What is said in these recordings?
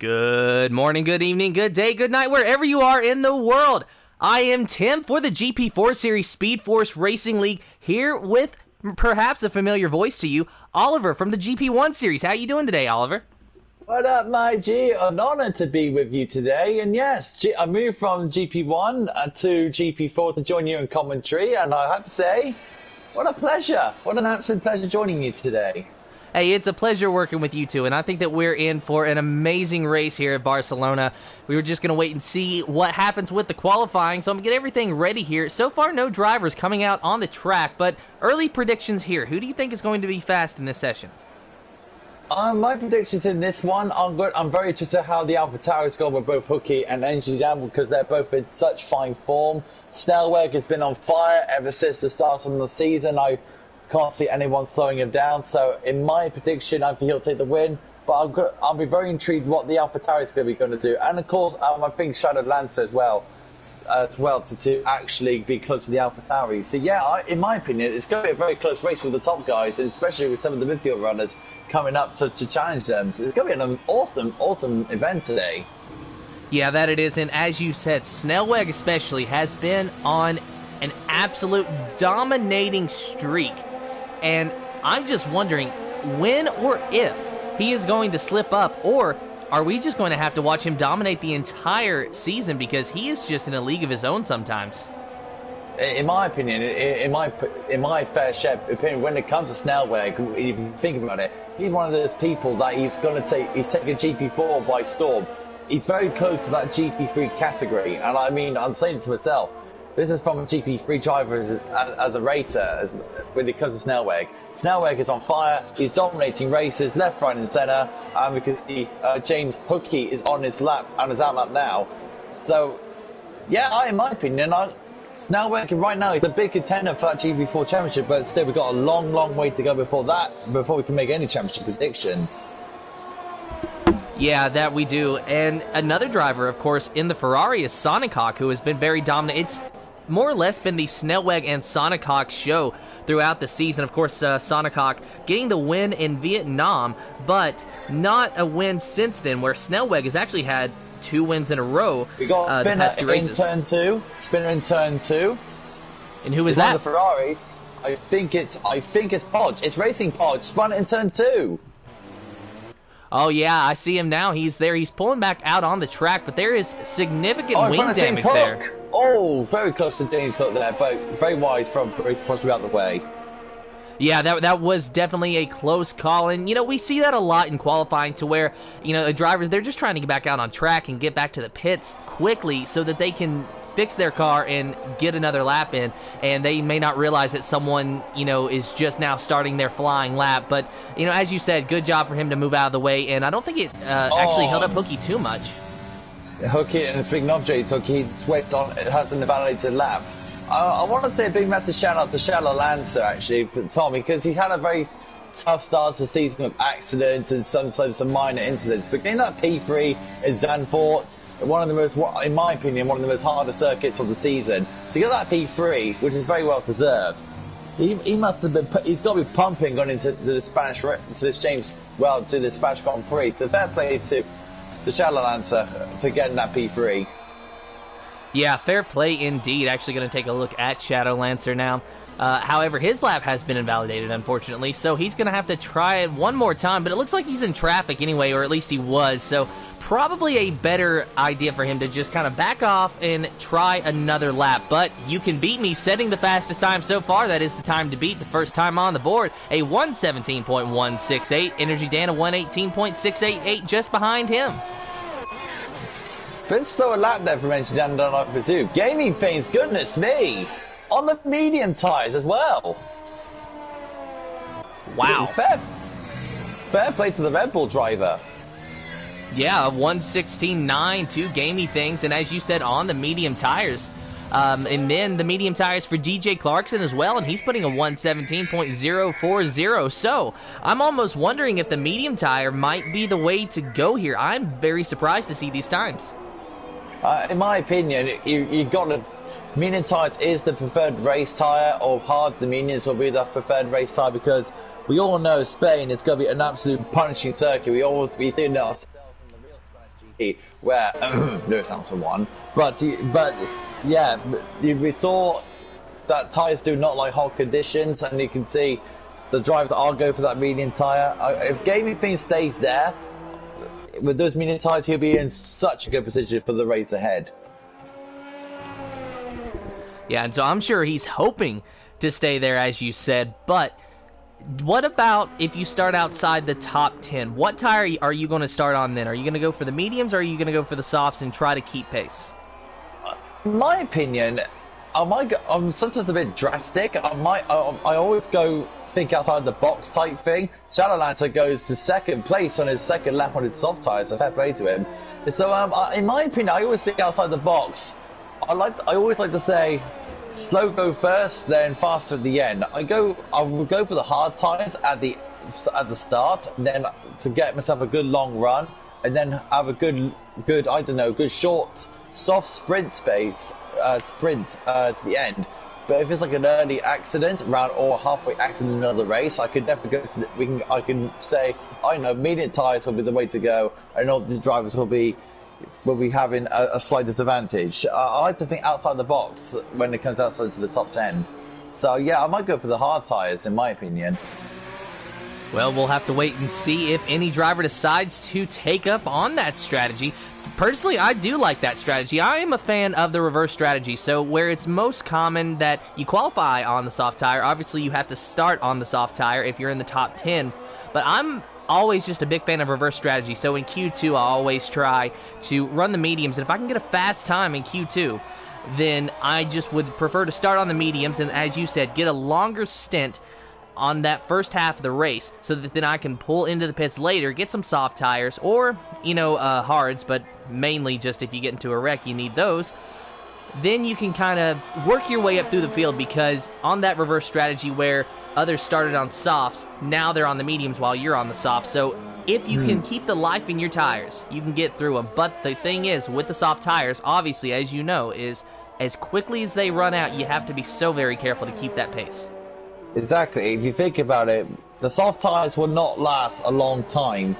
Good morning, good evening, good day, good night, wherever you are in the world. I am Tim for the GP4 Series Speed Force Racing League, here with perhaps a familiar voice to you, Oliver from the GP1 Series. How you doing today, Oliver? What up, my G? An honor to be with you today. And yes, I moved from GP1 to GP4 to join you in commentary. And I have to say, what a pleasure. What an absolute pleasure joining you today. Hey, it's a pleasure working with you two, and I think that we're in for an amazing race here at Barcelona. We were just going to wait and see what happens with the qualifying, so I'm going to get everything ready here. So far, no drivers coming out on the track, but early predictions here. Who do you think is going to be fast in this session? My predictions in this one, I'm very interested how the AlphaTauri's gone with both Hooky and Engine Jam because they're both in such fine form. Snellweg has been on fire ever since the start of the season. I can't see anyone slowing him down. So in my prediction, I think he'll take the win. But I'll be very intrigued what the AlphaTauri is going to do. And of course, I think Shadow Lancer as well to actually be close to the AlphaTauri. So yeah, in my opinion, it's going to be a very close race with the top guys, and especially with some of the midfield runners coming up to challenge them. So it's going to be an awesome event today. Yeah, that it is. And as you said, Snellweg especially has been on an absolute dominating streak. And I'm just wondering when or if he is going to slip up, or are we just going to have to watch him dominate the entire season because he is just in a league of his own sometimes? In my opinion, in my fair share opinion, when it comes to Snellweg, if you think about it, he's one of those people that he's taking GP4 by storm. He's very close to that GP3 category, and I mean, I'm saying it to myself, this is from a GP3 driver as a racer, when it comes to Snellweg. Snellweg is on fire, he's dominating races, left, right and centre, and we can see James Hooky is on his lap, on his outlap now. So, yeah, in my opinion, Snellweg right now is a big contender for that GP4 championship, but still we've got a long way to go before we can make any championship predictions. Yeah, that we do. And another driver, of course, in the Ferrari is Sonic Hawk, who has been very dominant. It's more or less been the Snellweg and Sonic Hawk show throughout the season. Of course, Sonic Hawk getting the win in Vietnam, but not a win since then, where Snellweg has actually had 2 wins in a row. We got Spinner in turn 2. Spinner in turn 2. And who is that? One of the Ferraris. I think it's Podge. It's Racing Podge. Spun it in turn 2. Oh, yeah, I see him now. He's there. He's pulling back out on the track, but there is significant wing damage there. Oh, very close to James Hook there, but very wise from Racing Podge to be out of the way. Yeah, that was definitely a close call, and, you know, we see that a lot in qualifying to where, you know, the drivers, they're just trying to get back out on track and get back to the pits quickly so that they can fix their car and get another lap in, and they may not realize that someone, you know, is just now starting their flying lap. But, you know, as you said, good job for him to move out of the way, and I don't think it actually held up Hooky too much. Hooky, and speaking of James Hooky, it has an invalidated lap. I want to say a big massive shout out to Shadow Lancer, actually, Tommy, because he's had a very tough start to the season with accidents and some minor incidents. But getting that P3 in Zandvoort, one of the most, in my opinion, one of the most hardest circuits of the season. So you get that P3, which is very well deserved. He must have been, he's got to be pumping going into the Spanish Grand Prix. So fair play to Shadow Lancer to getting that P3. Yeah, fair play indeed. Actually going to take a look at Shadow Lancer now. However, his lap has been invalidated, unfortunately, so he's going to have to try it one more time, but it looks like he's in traffic anyway, or at least he was, so probably a better idea for him to just kind of back off and try another lap. But you can beat me setting the fastest time so far. That is the time to beat, the first time on the board, a 117.168. Energy Dan, a 118.688 just behind him. Bit slower lap there from Engine Dan, I presume. Gaming things, goodness me! On the medium tyres as well. Wow. Fair play to the Red Bull driver. Yeah, 116.9 to gamey things, and as you said, on the medium tires. And then the medium tires for DJ Clarkson as well, and he's putting a 117.040. So I'm almost wondering if the medium tire might be the way to go here. I'm very surprised to see these times. In my opinion, you got to. Medium tires is the preferred race tire, or hard the mediums will be the preferred race tire, because we all know Spain is going to be an absolute punishing circuit. We always be seeing that ourselves from the real Spanish GP, where no, it's not to one, but yeah, we saw that tyres do not like hot conditions, and you can see the drivers are going for that medium tyre. If gaming thing stays there with those medium tyres, he'll be in such a good position for the race ahead. Yeah, and so I'm sure he's hoping to stay there, as you said, but what about if you start outside the top 10? What tire are you going to start on then? Are you going to go for the mediums, or are you going to go for the softs and try to keep pace? In my opinion, I'm sometimes a bit drastic. I always go think outside the box type thing. Shadowlancer goes to second place on his second lap on his soft tires, so fair play to him. So in my opinion, I always think outside the box. I always like to say, slow go first, then faster at the end. I will go for the hard tires at the start, then to get myself a good long run, and then have a good good short soft sprint to the end. But if it's like an early accident round or halfway accident in another race, I could definitely go to I can say, I know medium tires will be the way to go, and all the drivers will be having a slight disadvantage. I like to think outside the box when it comes outside to the top 10. So yeah, I might go for the hard tires in my opinion. Well, we'll have to wait and see if any driver decides to take up on that strategy. Personally, I do like that strategy. I am a fan of the reverse strategy. So where it's most common that you qualify on the soft tire, obviously you have to start on the soft tire if you're in the top 10. But I'm always just a big fan of reverse strategy. So in Q2, I always try to run the mediums. And if I can get a fast time in Q2, then I just would prefer to start on the mediums. And as you said, get a longer stint on that first half of the race, so that then I can pull into the pits later, get some soft tires, or, hards, but mainly just if you get into a wreck, you need those. Then you can kind of work your way up through the field, because on that reverse strategy where others started on softs, now they're on the mediums while you're on the softs. So if you can keep the life in your tires, you can get through them. But the thing is, with the soft tires, obviously, as you know, is as quickly as they run out, you have to be so very careful to keep that pace. Exactly. If you think about it, the soft tires will not last a long time.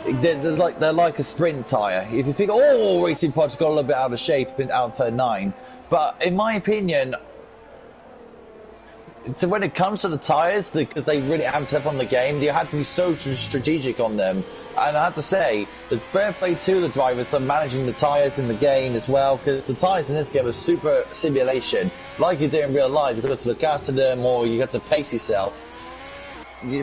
They're like a sprint tire. If you think, Racing Pod's got a little bit out of shape in out turn 9, but in my opinion, so when it comes to the tires, because they really amped up on the game, you had to be so strategic on them. And I have to say, the fair play to the drivers are managing the tires in the game as well, because the tires in this game are super simulation. Like you do in real life, you've got to look after them, or you got to pace yourself.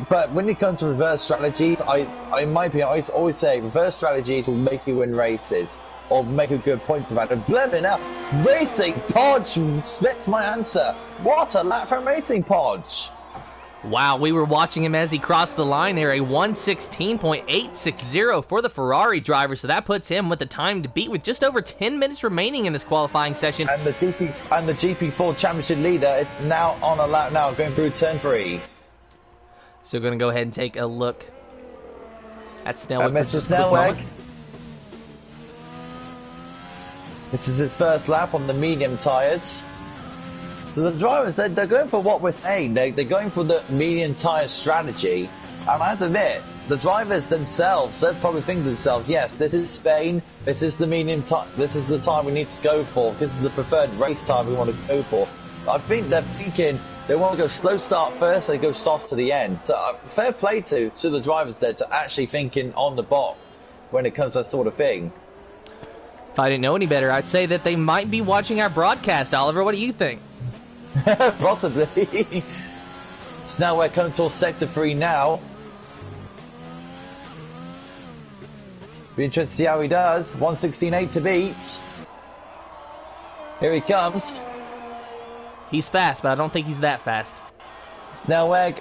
But when it comes to reverse strategies, in my opinion, I always say reverse strategies will make you win races, or make a good point about it. Blimey now, Racing Podge splits my answer. What a lap from Racing Podge! Wow, we were watching him as he crossed the line there, a 1:16.860 for the Ferrari driver, so that puts him with the time to beat with just over 10 minutes remaining in this qualifying session. And the GP4 championship leader is now on a lap now, going through turn 3. So we're going to go ahead and take a look at Snellweg. Mr. Snellweg. This is his first lap on the medium tyres. So the drivers, they're going for what we're saying. They're going for the medium tyre strategy. And I have to admit, the drivers themselves, they're probably thinking to themselves, yes, this is Spain, this is the medium time, this is the time we need to go for, this is the preferred race time we want to go for. I think they're thinking they want to go slow start first, they go soft to the end. So fair play to the drivers there to actually thinking on the box when it comes to that sort of thing. If I didn't know any better, I'd say that they might be watching our broadcast. Oliver, what do you think? Possibly. So now we're coming towards Sector 3 now. Be interested to see how he does. 1:16.8 to beat. Here he comes. He's fast, but I don't think he's that fast. Snellweg,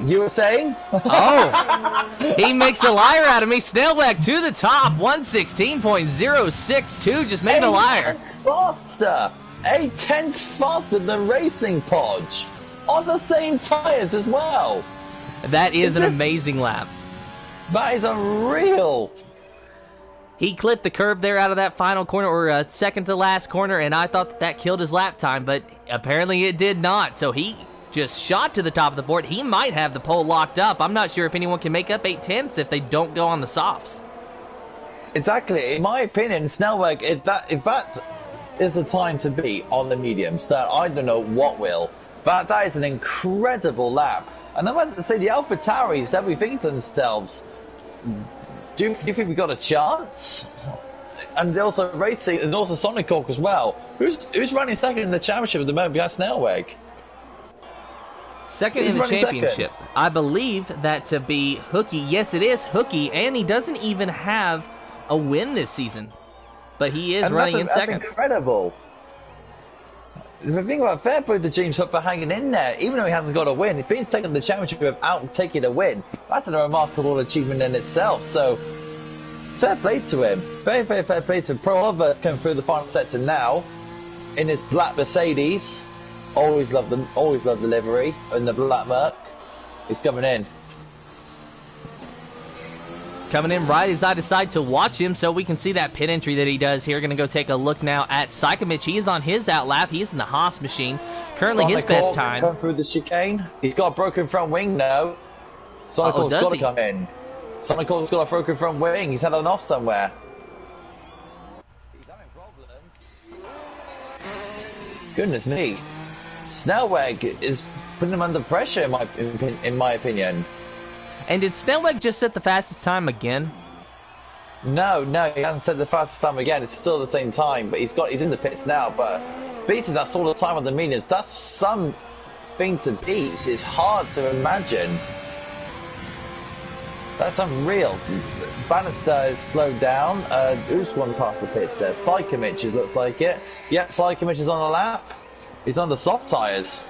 you were saying? Oh! He makes a liar out of me. Snellweg to the top. 1:16.062 just made a liar. 8 tenths faster. 8 tenths faster than Racing Podge. On the same tyres as well. That is an amazing lap. That is unreal. He clipped the curb there out of that final corner, or second to last corner, and I thought that killed his lap time, but apparently it did not. So he just shot to the top of the board. He might have the pole locked up. I'm not sure if anyone can make up 8 tenths if they don't go on the softs. Exactly. In my opinion, Snellweg, if that is the time to be on the mediums, then I don't know what will. But that is an incredible lap. And I want to say the AlphaTauris, they'll be thinking to themselves, do you think we got a chance? And they're also racing, and also Sonic Hawk as well. Who's running second in the championship at the moment behind Snellweg? Second in the championship. Second? I believe that to be Hookie. Yes, it is Hookie, and he doesn't even have a win this season. But he is running in second. That's incredible. The thing about fair play to James Hook for hanging in there, even though he hasn't got a win, he's been second in the championship without taking a win. That's a remarkable achievement in itself. So, fair play to him. Very, very fair play to him. Pro Albert's come through the final sector now in his black Mercedes. Always love the livery in the black Merc. He's coming in. Coming in right as I decide to watch him so we can see that pit entry that he does here. Going to go take a look now at Psychomich. He is on his outlap. He is in the Haas machine. Currently his best time. Come through the chicane. He's got a broken front wing now. Sonic Hawk's got to come in. Sonic Hawk's got a broken front wing. He's had an off somewhere. He's having problems. Goodness me. Snellweg is putting him under pressure in my opinion. And did Snellweg just set the fastest time again? No, he hasn't set the fastest time again. It's still the same time, but he's in the pits now. But beating that sort of time on the mediums, that's something to beat. It's hard to imagine. That's unreal. Bannister is slowed down. Who's one past the pits there? Psychomich, it looks like it. Yep, Psychomich is on the lap. He's on the soft tyres.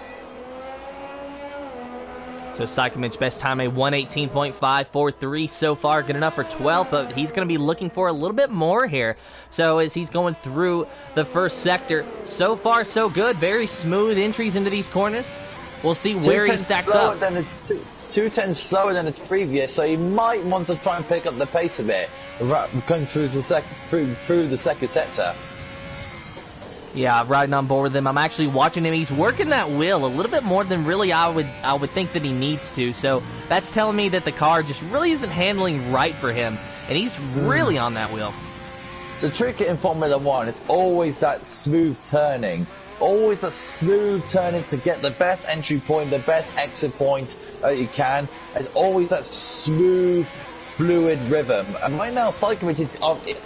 So Psychomich best time a 1:18.543 so far, good enough for 12th, but he's going to be looking for a little bit more here. So as he's going through the first sector, so far so good, very smooth entries into these corners. We'll see where he stacks up. 2 slower than its previous, so he might want to try and pick up the pace a bit, going through the second sector. Yeah, riding on board with him. I'm actually watching him. He's working that wheel a little bit more than really I would think that he needs to. So that's telling me that the car just really isn't handling right for him, and he's really on that wheel. The trick in Formula One is always that smooth turning. Always a smooth turning to get the best entry point, the best exit point you can. And always that smooth, fluid rhythm. And right now, Psychomich is,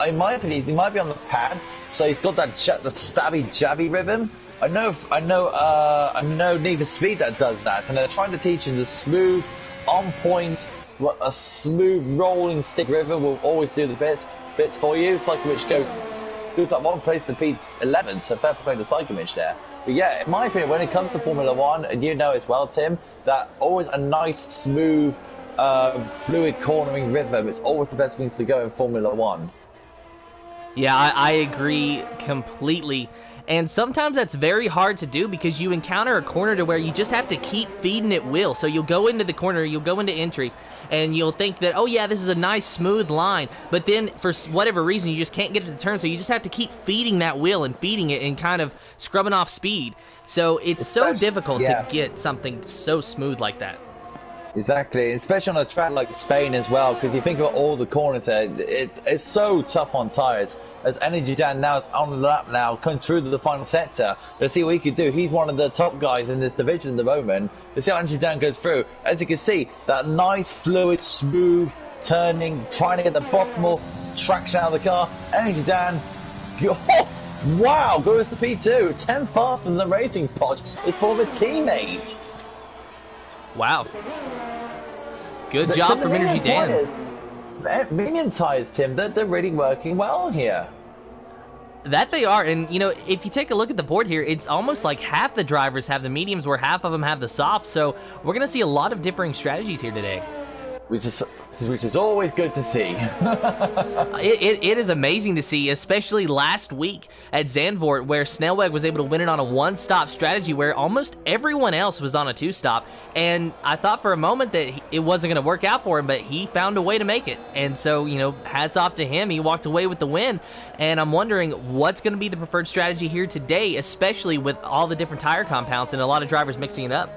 in my opinion, he might be on the pad. So he's got that the stabby, jabby rhythm. I know Need for Speed that does that, and they're trying to teach him the smooth, on point, a smooth rolling stick rhythm will always do the bits for you. Psychomich goes at one place to P11, so fair play to Psychomich there. But yeah, in my opinion, when it comes to Formula One, and you know as well, Tim, that always a nice, smooth, fluid cornering rhythm. It's always the best things to go in Formula One. Yeah, I agree completely. And sometimes that's very hard to do because you encounter a corner to where you just have to keep feeding it wheel. So you'll go into the corner, you'll go into entry, and you'll think that, oh yeah, this is a nice smooth line. But then for whatever reason, you just can't get it to turn. So you just have to keep feeding that wheel and feeding it and kind of scrubbing off speed. So it's so difficult to get something so smooth like that. Exactly, especially on a track like Spain as well, because you think about all the corners there, it's so tough on tyres. As Energy Dan now is on the lap now, coming through to the final sector. Let's see what he can do. He's one of the top guys in this division at the moment. Let's see how Energy Dan goes through. As you can see, that nice, fluid, smooth turning, trying to get the bottom traction out of the car. Energy Dan, wow, goes to P2, 10 faster than the racing pod. It's for the teammate. Wow. Good job from Energy Dan. Medium tyres, Tim, they're really working well here. That they are, and you know, if you take a look at the board here, it's almost like half the drivers have the mediums where half of them have the softs, so we're going to see a lot of differing strategies here today. Which is always good to see. It is amazing to see, especially last week at Zandvoort, where Snellweg was able to win it on a one-stop strategy where almost everyone else was on a two-stop. And I thought for a moment that it wasn't going to work out for him, but he found a way to make it. And so, you know, hats off to him. He walked away with the win. And I'm wondering what's going to be the preferred strategy here today, especially with all the different tire compounds and a lot of drivers mixing it up.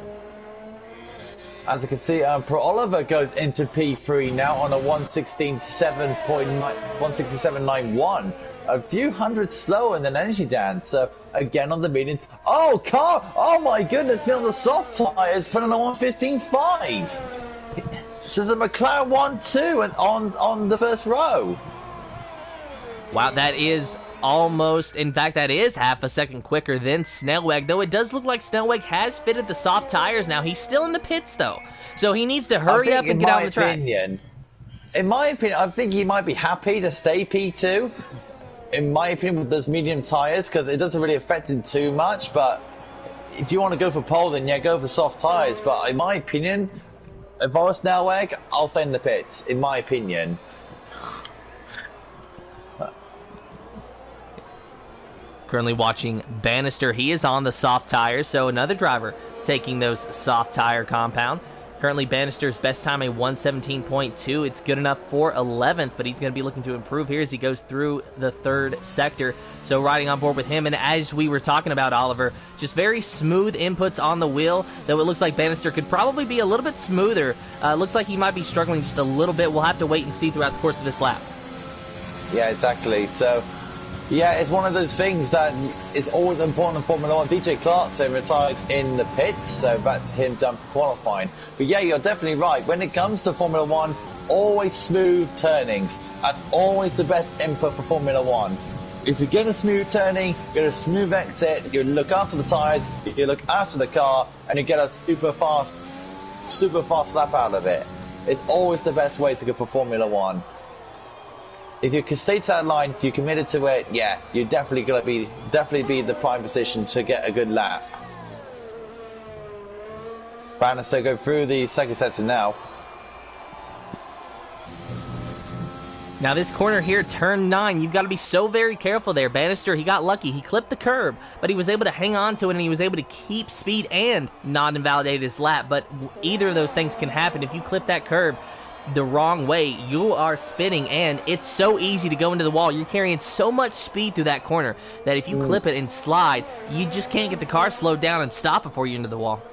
As you can see, Pro Oliver goes into P3 now on a 167.91. A few hundred slower than Energy Dan. So again on the medium. Oh, car! Oh my goodness, me on the soft tyres, putting on 115.5. This is a McLaren 1-2 and on the first row. Wow, that is almost, in fact, that is half a second quicker than Snellweg, though it does look like Snellweg has fitted the soft tires now. He's still in the pits, though, so he needs to hurry up and get out on the track. In my opinion, I think he might be happy to stay P2, in my opinion, with those medium tires, because it doesn't really affect him too much, but if you want to go for pole, then yeah, go for soft tires, but in my opinion, if I was Snellweg, I'll stay in the pits, in my opinion. Currently watching Bannister. He is on the soft tires, so another driver taking those soft tire compound. Currently Bannister's best time a 117.2. It's good enough for 11th, but he's going to be looking to improve here as he goes through the third sector. So riding on board with him, and as we were talking about, Oliver, just very smooth inputs on the wheel, though it looks like Bannister could probably be a little bit smoother. Looks like he might be struggling just a little bit. We'll have to wait and see throughout the course of this lap. Yeah, exactly. So yeah, it's one of those things that it's always important in Formula 1. DJ Clarkson retires in the pits, so that's him done for qualifying. But yeah, you're definitely right. When it comes to Formula 1, always smooth turnings. That's always the best input for Formula 1. If you get a smooth turning, get a smooth exit, you look after the tyres, you look after the car, and you get a super fast lap out of it. It's always the best way to go for Formula 1. If you can stay to that line, you're committed to it, yeah, you're definitely going to be in the prime position to get a good lap. Bannister go through the second sector now. Now this corner here, turn 9, you've got to be so very careful there. Bannister, he got lucky. He clipped the curb, but he was able to hang on to it, and he was able to keep speed and not invalidate his lap. But either of those things can happen. If you clip that curb the wrong way, you are spinning, and it's so easy to go into the wall. You're carrying so much speed through that corner that if you clip it and slide, you just can't get the car slowed down and stop before you're into the wall.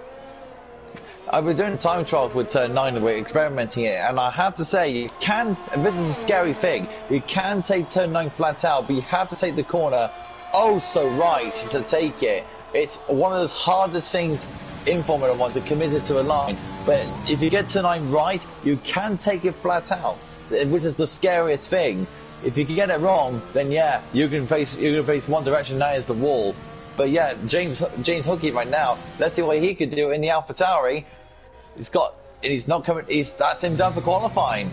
I've been doing time trials with turn 9, we're experimenting it, and I have to say, you can, and this is a scary thing, you can take turn 9 flat out, but you have to take the corner oh so right to take it. It's one of those hardest things in Formula 1 to commit it to a line, but if you get turn 9 right, you can take it flat out, which is the scariest thing. If you can get it wrong, then yeah, you're gonna face one direction, that is the wall. But yeah, James Hookie right now, let's see what he could do in the AlphaTauri. That's him done for qualifying.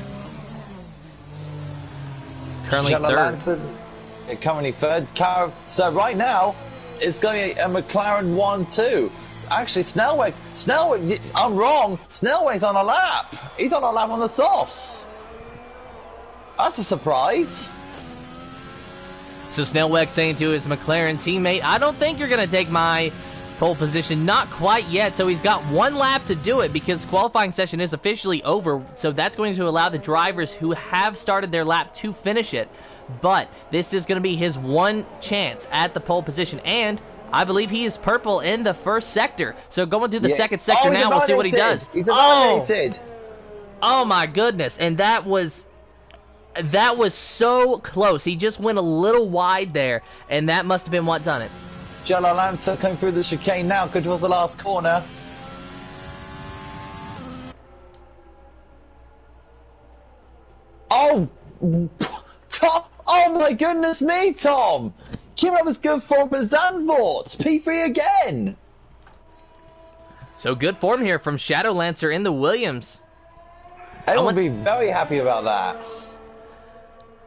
Currently third. Currently third. So right now, it's going a McLaren 1-2. Actually, Snellweg, I'm wrong. Snellweg's on a lap. He's on a lap on the softs. That's a surprise. So Snellweg saying to his McLaren teammate, I don't think you're going to take my pole position. Not quite yet. So he's got one lap to do it because qualifying session is officially over. So that's going to allow the drivers who have started their lap to finish it. But this is going to be his one chance at the pole position. And I believe he is purple in the first sector. So going through the second sector now, we'll see what he does. He's eliminated. Oh my goodness. And that was so close. He just went a little wide there, and that must have been what done it. Jello Lancer coming through the chicane now, good towards the last corner. Oh, Tom! Oh my goodness me, Tom! Came up as good form for Zandvoort. P3 again. So good form here from Shadow Lancer in the Williams. Everyone will be very happy about that.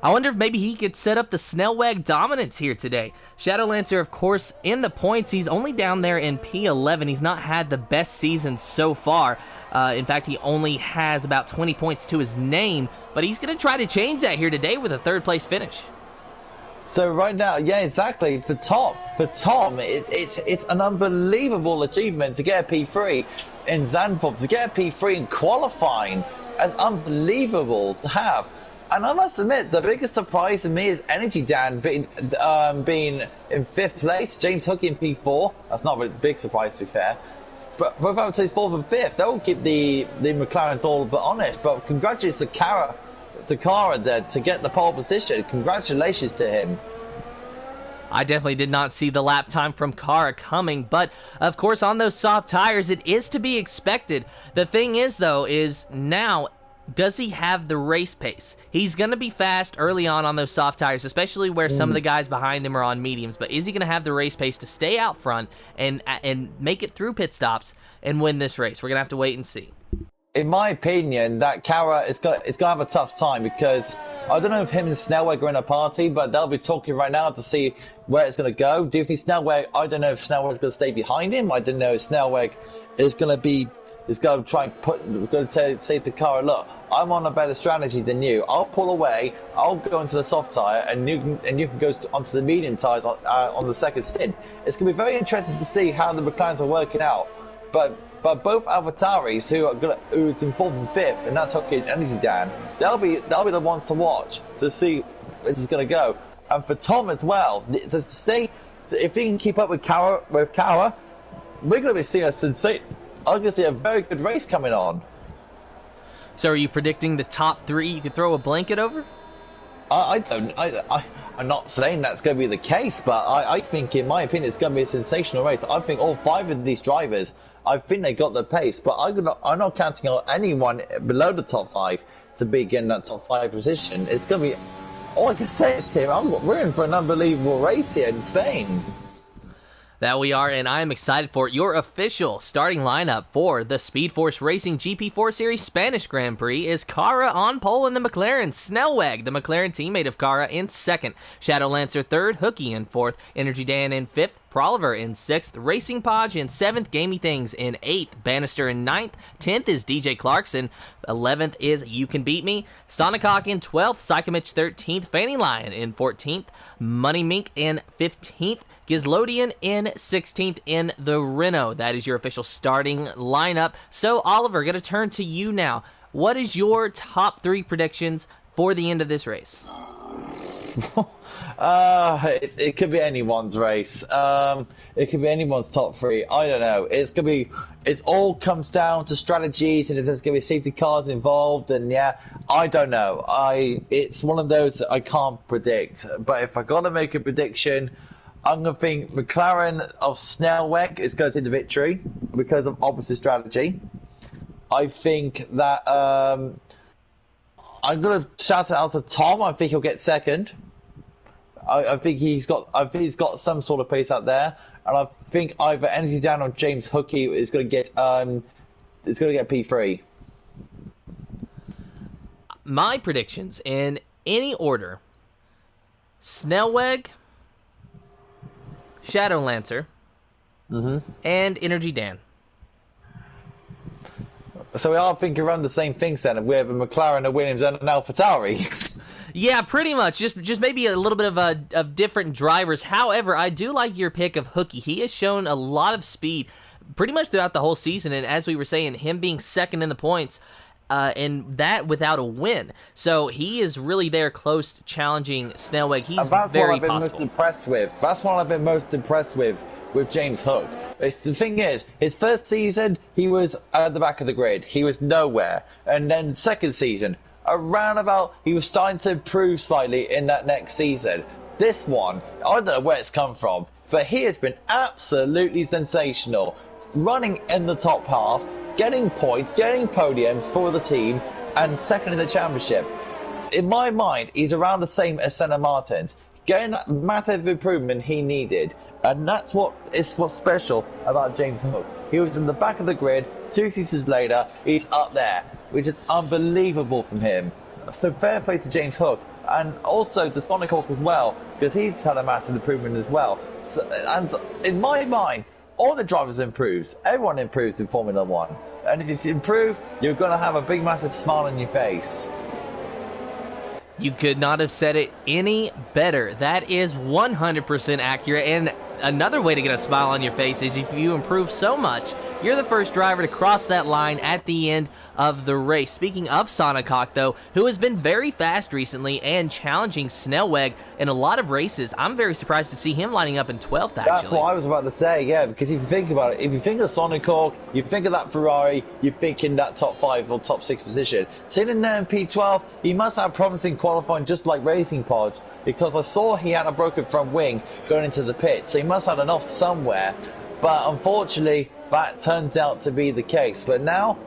I wonder if maybe he could set up the Snellweg dominance here today. Shadow Lancer, of course, in the points, he's only down there in P11. He's not had the best season so far. In fact, he only has about 20 points to his name, but he's going to try to change that here today with a third-place finish. So right now, yeah, exactly. For Tom, it's an unbelievable achievement to get a P3 in Zandvoort, to get a P3 in qualifying. That's unbelievable to have. And I must admit, the biggest surprise to me is Energy Dan being in 5th place, James Hookie in P4. That's not a big surprise, to be fair. But I would say 4th and 5th. They'll keep the McLarens all but honest. But congratulations to Cara there to get the pole position. Congratulations to him. I definitely did not see the lap time from Cara coming, but of course on those soft tires, it is to be expected. The thing is, though, is now, does he have the race pace? He's going to be fast early on those soft tires, especially where some of the guys behind him are on mediums, but is he going to have the race pace to stay out front and make it through pit stops and win this race? We're going to have to wait and see. In my opinion, that Cara is going to have a tough time because I don't know if him and Snellweg are in a party, but they'll be talking right now to see where it's going to go. Do you think Snellweg? I don't know if Snellweg's going to stay behind him. I don't know if Snellweg is going to try and say to Cara, look, I'm on a better strategy than you. I'll pull away. I'll go into the soft tire, and you can go onto the medium tires on the second stint. It's going to be very interesting to see how the McLarens are working out, but both AlphaTauris who's in 4th and 5th, and that's Hooky and Energy Dan, they'll be the ones to watch to see where this is going to go. And for Tom as well, to stay, if he can keep up with Cara, we're going to be seeing I'm going to see a very good race coming on. So are you predicting the top 3 you could throw a blanket over? I'm not saying that's going to be the case, but I think, in my opinion, it's going to be a sensational race. I think all 5 of these drivers, I think they got the pace, but I'm not counting on anyone below the top 5 to be getting that top 5 position. It's going to be, all I can say is, Tim, we're in for an unbelievable race here in Spain. That we are, and I'm excited for it. Your official starting lineup for the Speed Force Racing GP4 Series Spanish Grand Prix is Cara on pole in the McLaren, Snellweg, the McLaren teammate of Cara, in 2nd, Shadowlancer 3rd, Hooky in 4th, Energy Dan in 5th, Proliver in 6th, Racing Podge in 7th, Gamey Things in 8th, Bannister in 9th, 10th is DJ Clarkson, 11th is You Can Beat Me, Sonicock in 12th, Psychomich 13th, Fanny Lion in 14th, Money Mink in 15th, Gizlodian in 16th in the Renault. That is your official starting lineup. So, Oliver, going to turn to you now. What is your top 3 predictions for the end of this race? It could be anyone's race. It could be anyone's top 3. I don't know. It all comes down to strategies, and if there's going to be safety cars involved, and yeah, I don't know. It's one of those that I can't predict. But if I got to make a prediction, I'm going to think McLaren of Snellweg is going to take the victory because of opposite strategy. I think that I'm going to shout it out to Tom. I think he'll get 2nd. I think he's got some sort of pace out there, and I think either Energy Dan or James Hooky is going to get P3. My predictions in any order: Snellweg, Shadowlancer, and Energy Dan. So we are thinking around the same things then. We have a McLaren, a Williams, and an AlphaTauri. Yeah, pretty much. Just maybe a little bit of different drivers. However, I do like your pick of Hooky. He has shown a lot of speed pretty much throughout the whole season, and as we were saying, him being 2nd in the points, and that without a win. So he is really there close to challenging Snellweg. He's very possible. Most impressed with. That's what I've been most impressed with James Hook. The thing is, his first season, he was at the back of the grid. He was nowhere. And then second season, he was starting to improve slightly in that next season. This one, I don't know where it's come from, but he has been absolutely sensational. Running in the top half, getting points, getting podiums for the team, and 2nd in the championship. In my mind, he's around the same as Senna Martins, getting that massive improvement he needed. And that's what's special about James Hook. He was in the back of the grid, 2 seasons later, he's up there, which is unbelievable from him. So fair play to James Hook, and also to Sonic Hawk as well, because he's had a massive improvement as well. So, and in my mind, all the drivers improves. Everyone improves in Formula 1. And if you improve, you're going to have a big, massive smile on your face. You could not have said it any better. That is 100% accurate. And another way to get a smile on your face is if you improve so much, you're the first driver to cross that line at the end of the race. Speaking of Sonicock, though, who has been very fast recently and challenging Snellweg in a lot of races, I'm very surprised to see him lining up in 12th, actually. That's what I was about to say, yeah, because if you think about it, if you think of Sonicock, you think of that Ferrari, you're thinking that top 5 or top 6 position. Sitting there in P12, he must have problems in qualifying just like Racing Pod, because I saw he had a broken front wing going into the pit, so he must have an off somewhere. But unfortunately, that turned out to be the case. But now,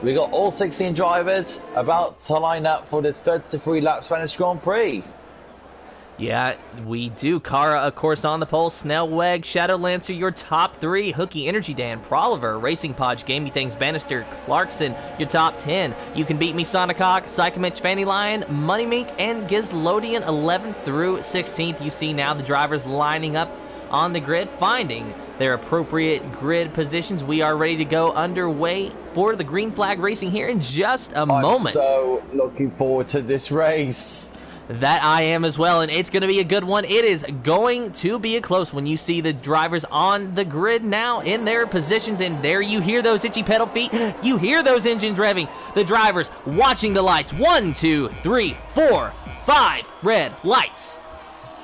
we got all 16 drivers about to line up for this 33-lap Spanish Grand Prix. Yeah, we do. Kara, of course, on the pole. Snellweg, Shadowlancer, your top 3. Hooky, Energy Dan, Proliver, Racing Podge, Gamey Things, Bannister, Clarkson, your top 10. You Can Beat Me, Sonicock, Psychomich, Fanny Lion, Money Mink, and Gizlodian, 11th through 16th. You see now the drivers lining up on the grid, finding their appropriate grid positions. We are ready to go underway for the green flag racing here in just a moment. I'm so looking forward to this race. That I am as well, and it's going to be a good one. It is going to be a close when you see the drivers on the grid now in their positions, and there you hear those itchy pedal feet. You hear those engines revving. The drivers watching the lights. 1, 2, 3, 4, 5 red lights.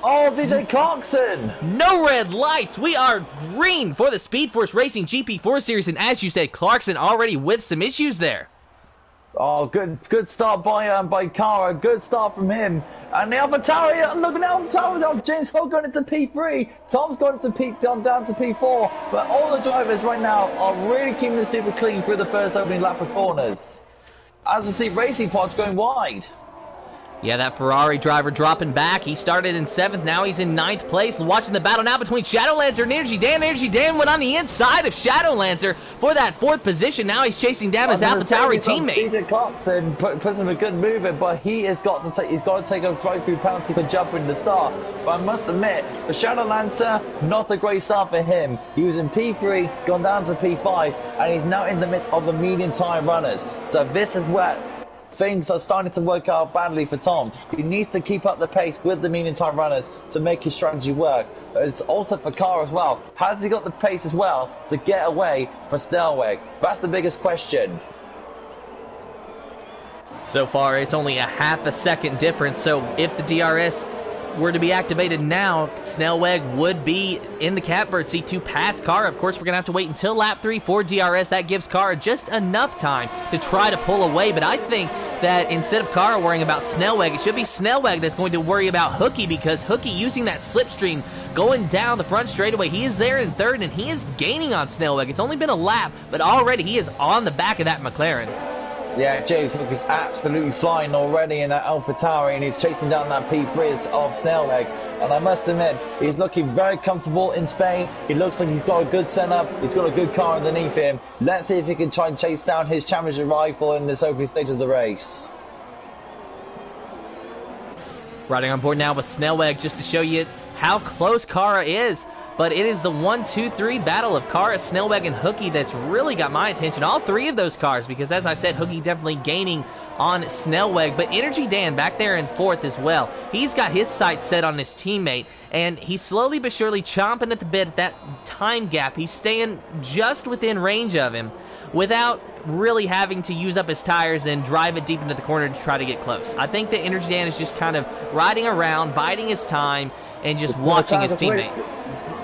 Oh, VJ Clarkson! No red lights. We are green for the Speed Force Racing GP4 Series, and as you said, Clarkson already with some issues there. Oh, good start by Kara. Good start from him. And the AlphaTauri, look at AlphaTauri. James Hogue going into P3. Tom's going to down to P4. But all the drivers right now are really keeping it super clean through the first opening lap of corners. As we see, Racing Podge going wide. Yeah, that Ferrari driver dropping back. He started in 7th, now he's in 9th place. Watching the battle now between Shadowlancer and Energy Dan. Energy Dan went on the inside of Shadowlancer for that 4th position. Now he's chasing down his AlphaTauri teammate. DJ Clarkson puts him a good move in, but he's got to take a drive-through penalty for jumping the start. But I must admit, the Shadowlancer, not a great start for him. He was in P3, gone down to P5, and he's now in the midst of the medium tire runners. So this is where things are starting to work out badly for Tom. He needs to keep up the pace with the medium time runners to make his strategy work. It's also for Kara as well. Has he got the pace as well to get away from Snellweg? That's the biggest question. So far, it's only a half a second difference, so if the DRS were to be activated now, Snellweg would be in the catbird seat to pass Kara. Of course, we're going to have to wait until lap 3 for DRS. That gives Kara just enough time to try to pull away, but I think that instead of Kara worrying about Snellweg, it should be Snellweg that's going to worry about Hooky, because Hooky using that slipstream going down the front straightaway, he is there in 3rd, and he is gaining on Snellweg. It's only been a lap, but already he is on the back of that Mclaren. Yeah, James Hook is absolutely flying already in that AlphaTauri, and he's chasing down that P3 of Snellweg. And I must admit, he's looking very comfortable in Spain. He looks like he's got a good setup. He's got a good car underneath him. Let's see if he can try and chase down his championship rival in this opening stage of the race. Riding on board now with Snellweg just to show you how close Kara is. But it is the 1-2-3 battle of Kara, Snellweg, and Hooky that's really got my attention. All 3 of those cars, because as I said, Hooky definitely gaining on Snellweg. But Energy Dan back there in 4th as well. He's got his sights set on his teammate, and he's slowly but surely chomping at the bit at that time gap. He's staying just within range of him without really having to use up his tires and drive it deep into the corner to try to get close. I think that Energy Dan is just kind of riding around, biding his time, and just watching his teammate.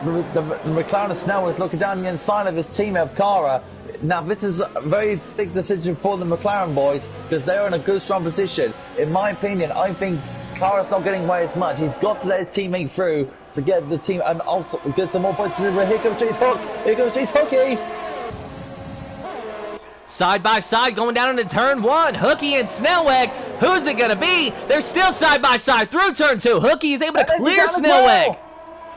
The McLaren Snell is looking down the inside of his teammate of Kara. Now, this is a very big decision for the McLaren boys, because they're in a good, strong position. In my opinion, I think Kara's not getting away as much. He's got to let his teammate through to get the team and also get some more points. Here comes Chase Hook. Here comes Chase Hooky. Side by side going down into turn 1. Hooky and Snellweg. Who's it going to be? They're still side by side through turn 2. Hooky is able to clear Snellweg.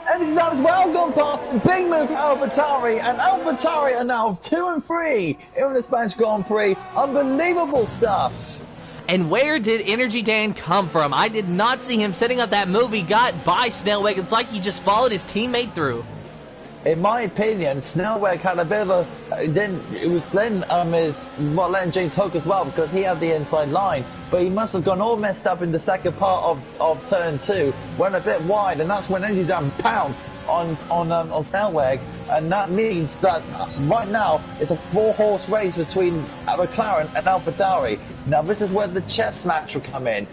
And he's out as well, gone past a big move for AlphaTauri, and AlphaTauri are now 2 and 3 in the Spanish Grand Prix. Unbelievable stuff. And where did Energy Dan come from? I did not see him setting up that move he got by Snellweg. It's like he just followed his teammate through. in my opinion, Snellweg had a bit of a. Then it was letting James Hook as well because he had the inside line, but he must have gone all messed up in the second part of turn 2, went a bit wide, and that's when Energy Dan pounced on Snellweg, and that means that right now it's a 4-horse race between McLaren and AlphaTauri. Now this is where the chess match will come in.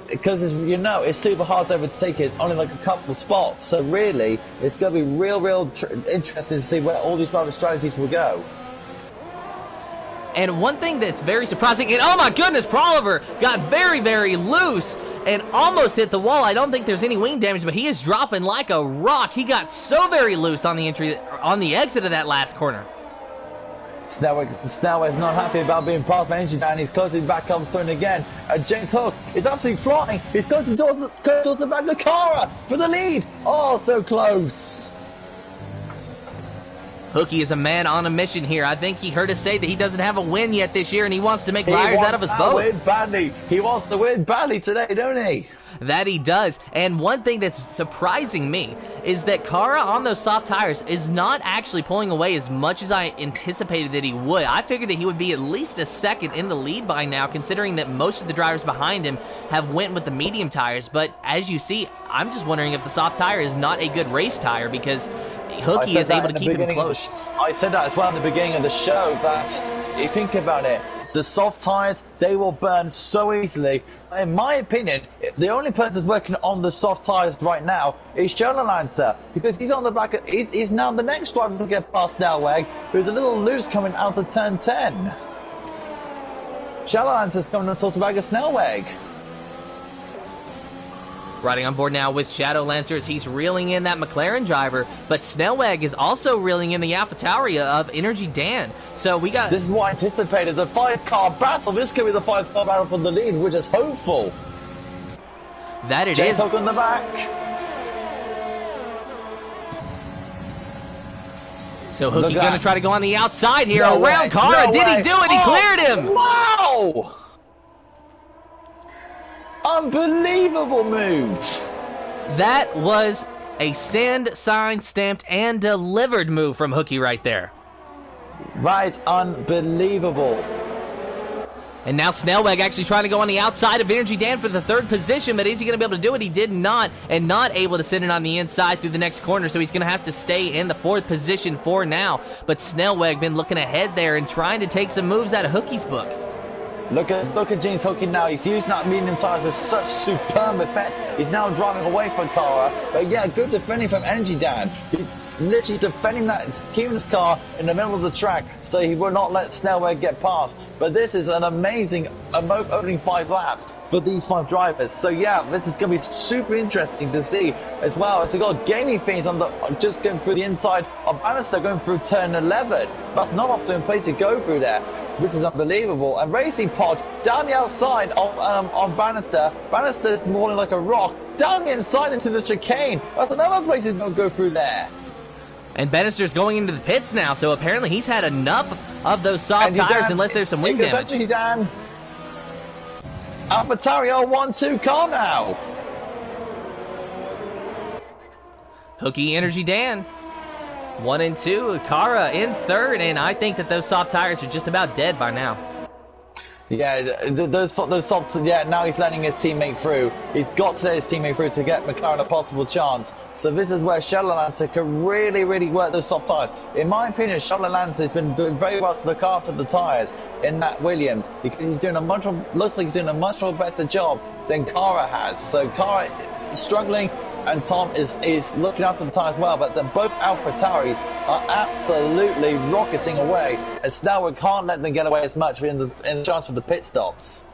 Because it's super hard to overtake it. It's only like a couple of spots, so really, it's going to be real interesting to see where all these driver strategies will go. And one thing that's very surprising, and oh my goodness, Proliver got very loose and almost hit the wall. I don't think there's any wing damage, but he is dropping like a rock. He got so very loose on the exit of that last corner. Snellweg's not happy about being passed by Energy Dan. He's closing back up turn again. And James Hook is absolutely flying. He's closing towards the back of Cara for the lead. Oh, so close. Hooky is a man on a mission here. I think he heard us say that he doesn't have a win yet this year, and he wants to make liars out of us both. He wants to win badly today, don't he? That he does. And one thing that's surprising me is that Cara on those soft tires is not actually pulling away as much as I anticipated that he would. I figured that he would be at least a second in the lead by now, considering that most of the drivers behind him have went with the medium tires. But as you see, I'm just wondering if the soft tire is not a good race tire, because Hooky is able to keep him close. I said that as well in the beginning of the show, that you think about it, the soft tires, they will burn so easily. In my opinion, the only person who's working on the soft tires right now is Lancer, because he's on the back. He's now the next driver to get past Snellweg, who's a little loose coming out of turn 10. Lancer's coming on towards the back of Snellweg. Riding on board now with Shadowlancer as he's reeling in that McLaren driver, but Snellweg is also reeling in the AlphaTauri of Energy Dan. So we got... This is what I anticipated, the 5-car battle. This could be the 5-car battle for the lead, which is hopeful. That it James is. Hook on the back. So Hooky going to try to go on the outside here around Cara. Did he do it? He cleared him. Wow! Unbelievable move! That was a send, signed, stamped, and delivered move from Hooky right there. Right, unbelievable. And now Snellweg actually trying to go on the outside of Energy Dan for the 3rd position, but is he going to be able to do it? He did not, and not able to send it on the inside through the next corner, so he's going to have to stay in the 4th position for now. But Snellweg been looking ahead there and trying to take some moves out of Hooky's book. Look at James Hooky now. He's using that medium tires with such superb effect. He's now driving away from Cara. But yeah, good defending from Energy Dan. He's literally defending that, keeping his car in the middle of the track so he will not let Snellweg get past. But this is an amazing opening 5 laps for these 5 drivers. So yeah, this is going to be super interesting to see as well. As we've got gaming things on just going through the inside of Bannister, going through turn 11. That's not often in place to go through there, which is unbelievable. And Racing Pod down the outside of Bannister. Bannister's falling like a rock down the inside into the chicane. That's another place he's going to go through there. And Bannister's going into the pits now, so apparently he's had enough of those soft tires unless there's some wing damage. AlphaTauri 1-2 car now. Hooky, Energy Dan, 1 and 2. Cara in 3rd, and I think that those soft tires are just about dead by now. Yeah, those soft. Yeah, now he's letting his teammate through. He's got to let his teammate through to get McLaren a possible chance. So this is where Shadowlancer can really work those soft tires. In my opinion, Shadowlancer has been doing very well to look after the tires in that Williams. He's doing looks like he's doing a much more better job than Cara has. So Cara is struggling, and Tom is looking after the tires well, but both AlphaTauris are absolutely rocketing away, and Snellweg can't let them get away as much in the chance for the pit stops.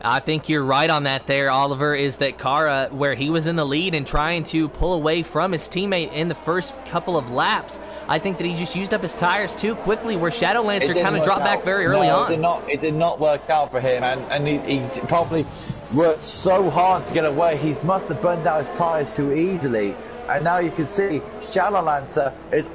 I think you're right on that there, Oliver, is that Cara, where he was in the lead and trying to pull away from his teammate in the first couple of laps, I think that he just used up his tires too quickly, where Shadowlancer kind of dropped back very early on. It did not work out for him, and he's probably worked so hard to get away. He must have burned out his tires too easily. And now you can see Shadowlancer is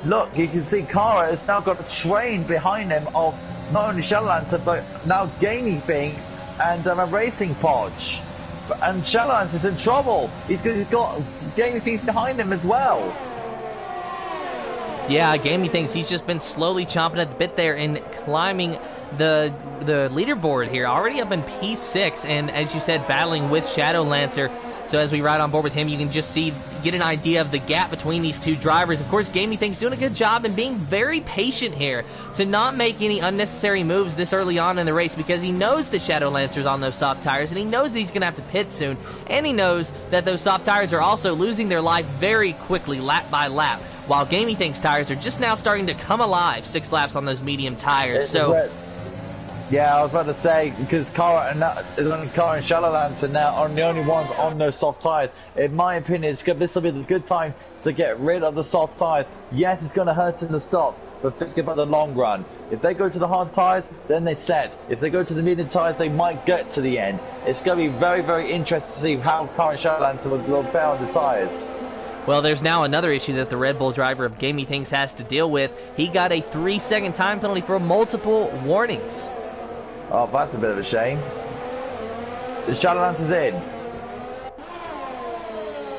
look, you can see Cara has now got a train behind him of not only Shadowlancer, but now gaining things and a racing podge. And Shadowlancer's in trouble. He's got gaining things behind him as well. Yeah, Gamey thinks he's just been slowly chomping at the bit there and climbing the leaderboard here. Already up in P6, and as you said, battling with Shadow Lancer. So as we ride on board with him, you can just get an idea of the gap between these two drivers. Of course, Gamey thinks doing a good job and being very patient here to not make any unnecessary moves this early on in the race, because he knows the Shadow Lancer's on those soft tires, and he knows that he's going to have to pit soon, and he knows that those soft tires are also losing their life very quickly, lap by lap, while Gamey thinks tires are just now starting to come alive 6 laps on those medium tires. Yeah, I was about to say, because Cara and Shadow Lancer now are the only ones on those soft tires. In my opinion, this will be a good time to get rid of the soft tires. Yes, it's going to hurt in the starts, but think about the long run. If they go to the hard tires, then they set. If they go to the medium tires, they might get to the end. It's going to be very, very interesting to see how Cara and Shadow Lancer will fare on the tires. Well, there's now another issue that the Red Bull driver of Gamey Things has to deal with. He got a 3-second time penalty for multiple warnings. Oh, that's a bit of a shame. The Shadow Lancer's in.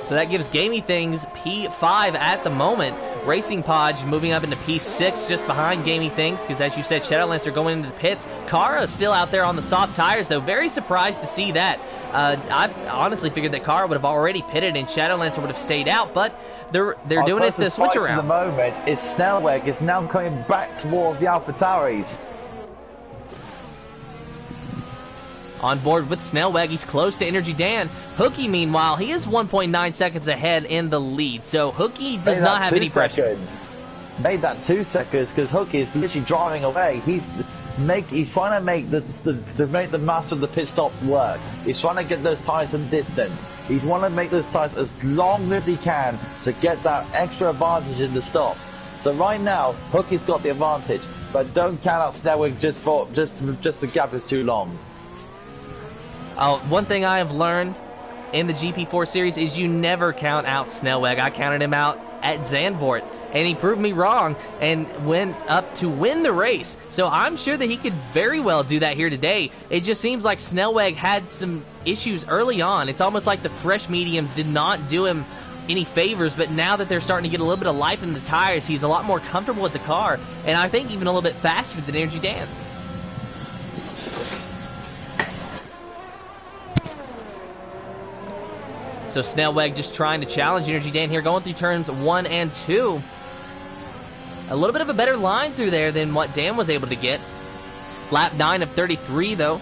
So that gives Gamey Things P5 at the moment. Racing Podge moving up into P6 just behind Gamey Things, because as you said, Shadow Lancer going into the pits. Kara still out there on the soft tires, though. Very surprised to see that. I honestly figured that Kara would have already pitted and Shadow Lancer would have stayed out, but they're doing it to switch around. At the moment, is Snellweg is now coming back towards the AlphaTauris. On board with Snellweg, he's close to Energy Dan. Hooky, meanwhile, he is 1.9 seconds ahead in the lead. So Hooky does not have any pressure. Made that 2 seconds because Hooky is literally driving away. He's trying to make the master of the pit stops work. He's trying to get those tires some distance. He's want to make those tires as long as he can to get that extra advantage in the stops. So right now, Hooky's got the advantage, but don't count out Snellweg just the gap is too long. One thing I have learned in the GP4 series is you never count out Snellweg. I counted him out at Zandvoort, and he proved me wrong and went up to win the race. So I'm sure that he could very well do that here today. It just seems like Snellweg had some issues early on. It's almost like the fresh mediums did not do him any favors, but now that they're starting to get a little bit of life in the tires, he's a lot more comfortable with the car, and I think even a little bit faster than Energy Dan. So Snellweg just trying to challenge Energy Dan here, going through turns 1 and 2. A little bit of a better line through there than what Dan was able to get. Lap 9 of 33, though.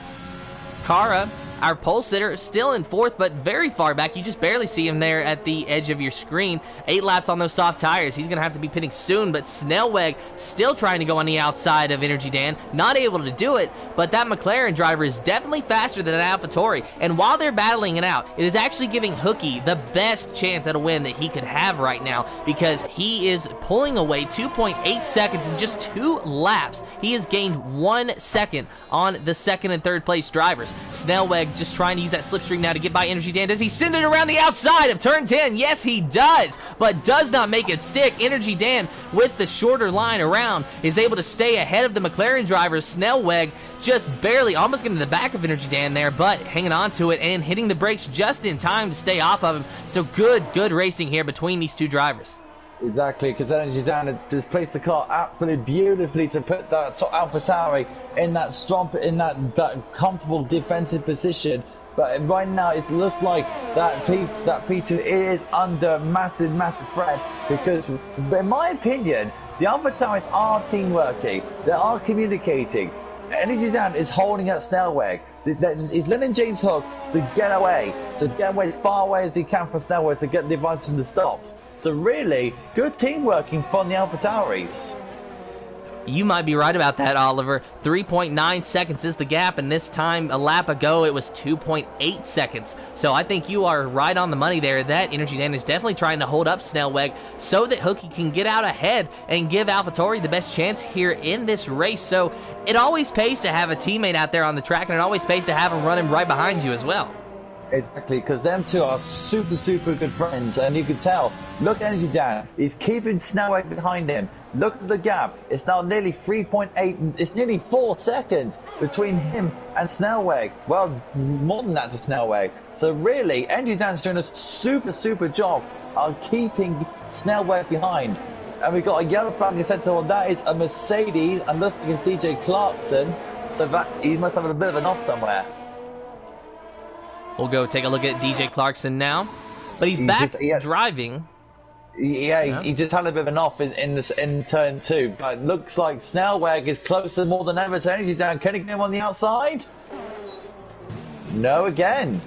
Kara, our pole sitter, still in 4th, but very far back. You just barely see him there at the edge of your screen. 8 laps on those soft tires. He's going to have to be pitting soon, but Snellweg still trying to go on the outside of Energy Dan. Not able to do it, but that McLaren driver is definitely faster than an AlphaTauri. And while they're battling it out, it is actually giving Hooky the best chance at a win that he could have right now, because he is pulling away 2.8 seconds in just 2 laps. He has gained 1 second on the 2nd and 3rd place drivers. Snellweg just trying to use that slipstream now to get by Energy Dan. Does he send it around the outside of turn 10? Yes, he does, but does not make it stick. Energy Dan, with the shorter line around, is able to stay ahead of the McLaren driver. Snellweg just barely, almost getting to the back of Energy Dan there, but hanging on to it and hitting the brakes just in time to stay off of him. So good racing here between these two drivers. Exactly, because Energy Dan just placed the car absolutely beautifully to put that AlphaTauri in that strong, that comfortable defensive position. But right now, it looks like that P2 is under massive threat, because, in my opinion, the AlphaTauris are team working. They are communicating. Energy Dan is holding at Snellweg. He's letting James Hook to get away as far away as he can from Snellweg to get the advantage in the stops. So really, good team working from the AlphaTauris. You might be right about that, Oliver. 3.9 seconds is the gap, and this time, a lap ago, it was 2.8 seconds. So I think you are right on the money there. That Energy Dan is definitely trying to hold up Snellweg so that Hooky can get out ahead and give AlphaTauri the best chance here in this race. So it always pays to have a teammate out there on the track, and it always pays to have him running right behind you as well. Exactly, because them two are super good friends, and you can tell. Look at Energy Dan. He's keeping Snellweg behind him. Look at the gap. It's now nearly 3.8. It's nearly 4 seconds between him and Snellweg. Well, more than that to Snellweg. So really, Energy Dan's doing a super job of keeping Snellweg behind. And we got a yellow flag in the centre, and that is a Mercedes, and looks like it's DJ Clarkson, so that he must have a bit of an off somewhere. We'll go take a look at DJ Clarkson now, but he's back driving. Yeah, he just had a bit of an off in turn 2, but it looks like Snellweg is closer more than ever to Energy Down. Can he get him on the outside? No, again.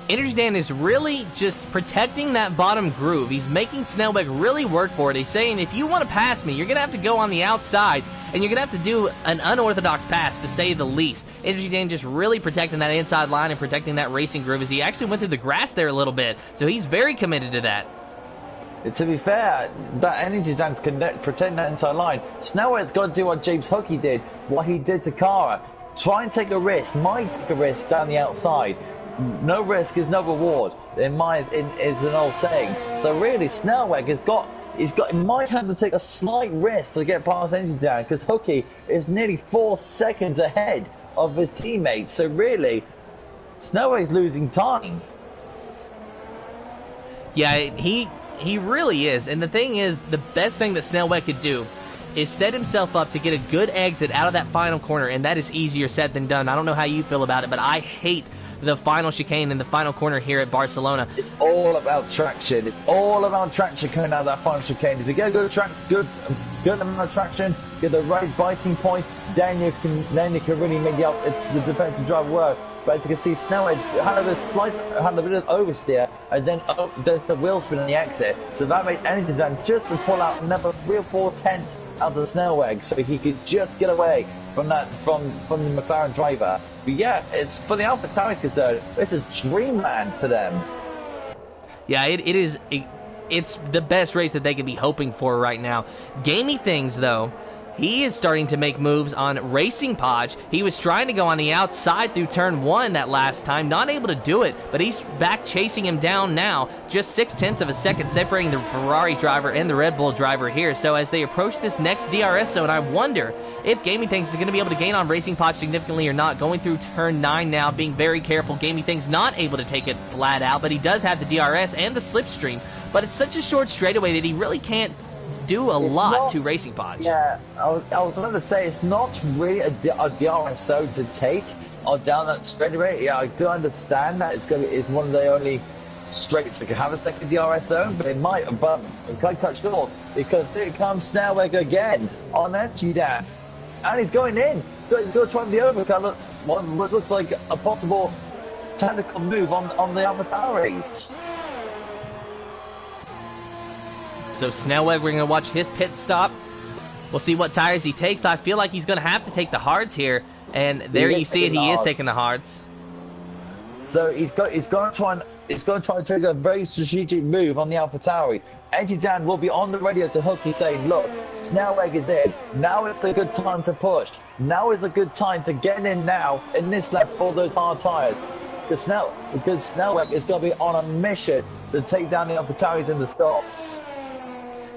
Energy Dan is really just protecting that bottom groove. He's making Snellweg really work for it. He's saying, if you want to pass me, you're going to have to go on the outside, and you're going to have to do an unorthodox pass, to say the least. Energy Dan just really protecting that inside line and protecting that racing groove as he actually went through the grass there a little bit. So he's very committed to that. To be fair, that Energy Dan's protecting that inside line. Snellweg's got to do what James Hookey did, what he did to Cara. Try and take a risk, might take a risk down the outside. No risk is no reward, is an old saying. So really, Snellweg he might have to take a slight risk to get past Energy Down, because Hookey is nearly 4 seconds ahead of his teammates. So really, Snellweg's losing time. Yeah, he really is. And the thing is, the best thing that Snellweg could do is set himself up to get a good exit out of that final corner, and that is easier said than done. I don't know how you feel about it, but I hate the final chicane in the final corner here at Barcelona. It's all about traction. It's all about traction coming out of that final chicane. If you get a good amount of traction, get the right biting point, then you can really make the defensive drive work. But as you can see, Snellweg had a bit of oversteer, and then the wheel spin on the exit. So that made Energy Down just to pull out another 3 or 4 tenths out of Snellweg, so he could just get away from the McLaren driver. But yeah, it's for the AlphaTauri's concerned, this is dreamland for them. Yeah, it's the best race that they could be hoping for right now. Gamey Things, though, he is starting to make moves on Racing Podge. He was trying to go on the outside through turn 1 that last time, not able to do it, but he's back chasing him down now, just 0.6 of a second separating the Ferrari driver and the Red Bull driver here. So as they approach this next DRS zone, I wonder if Gaming Things is going to be able to gain on Racing Podge significantly or not. Going through turn 9 now, being very careful. Gaming Things not able to take it flat out, but he does have the DRS and the slipstream. But it's such a short straightaway that he really can't do a lot to Racing Podge. Yeah, I was going to say, it's not really a DRS zone to take down that straightaway. Yeah, I do understand that it's one of the only straights that can have a second DRS zone, but it can't cut short, because here comes Snellweg again on Energy Down, and he's going in. He's going to try the overcut. What looks like a possible tactical move on the AlphaTauris. So Snellweg, we're going to watch his pit stop. We'll see what tires he takes. I feel like he's going to have to take the hards here. And there you see it, he is taking the hards. So he's going to try and trigger a very strategic move on the AlphaTauris. Energy Dan will be on the radio to Hookey saying, look, Snellweg is in. Now is a good time to push. Now is a good time to get in now in this lap for those hard tires. Because Snellweg is going to be on a mission to take down the AlphaTauris in the stops.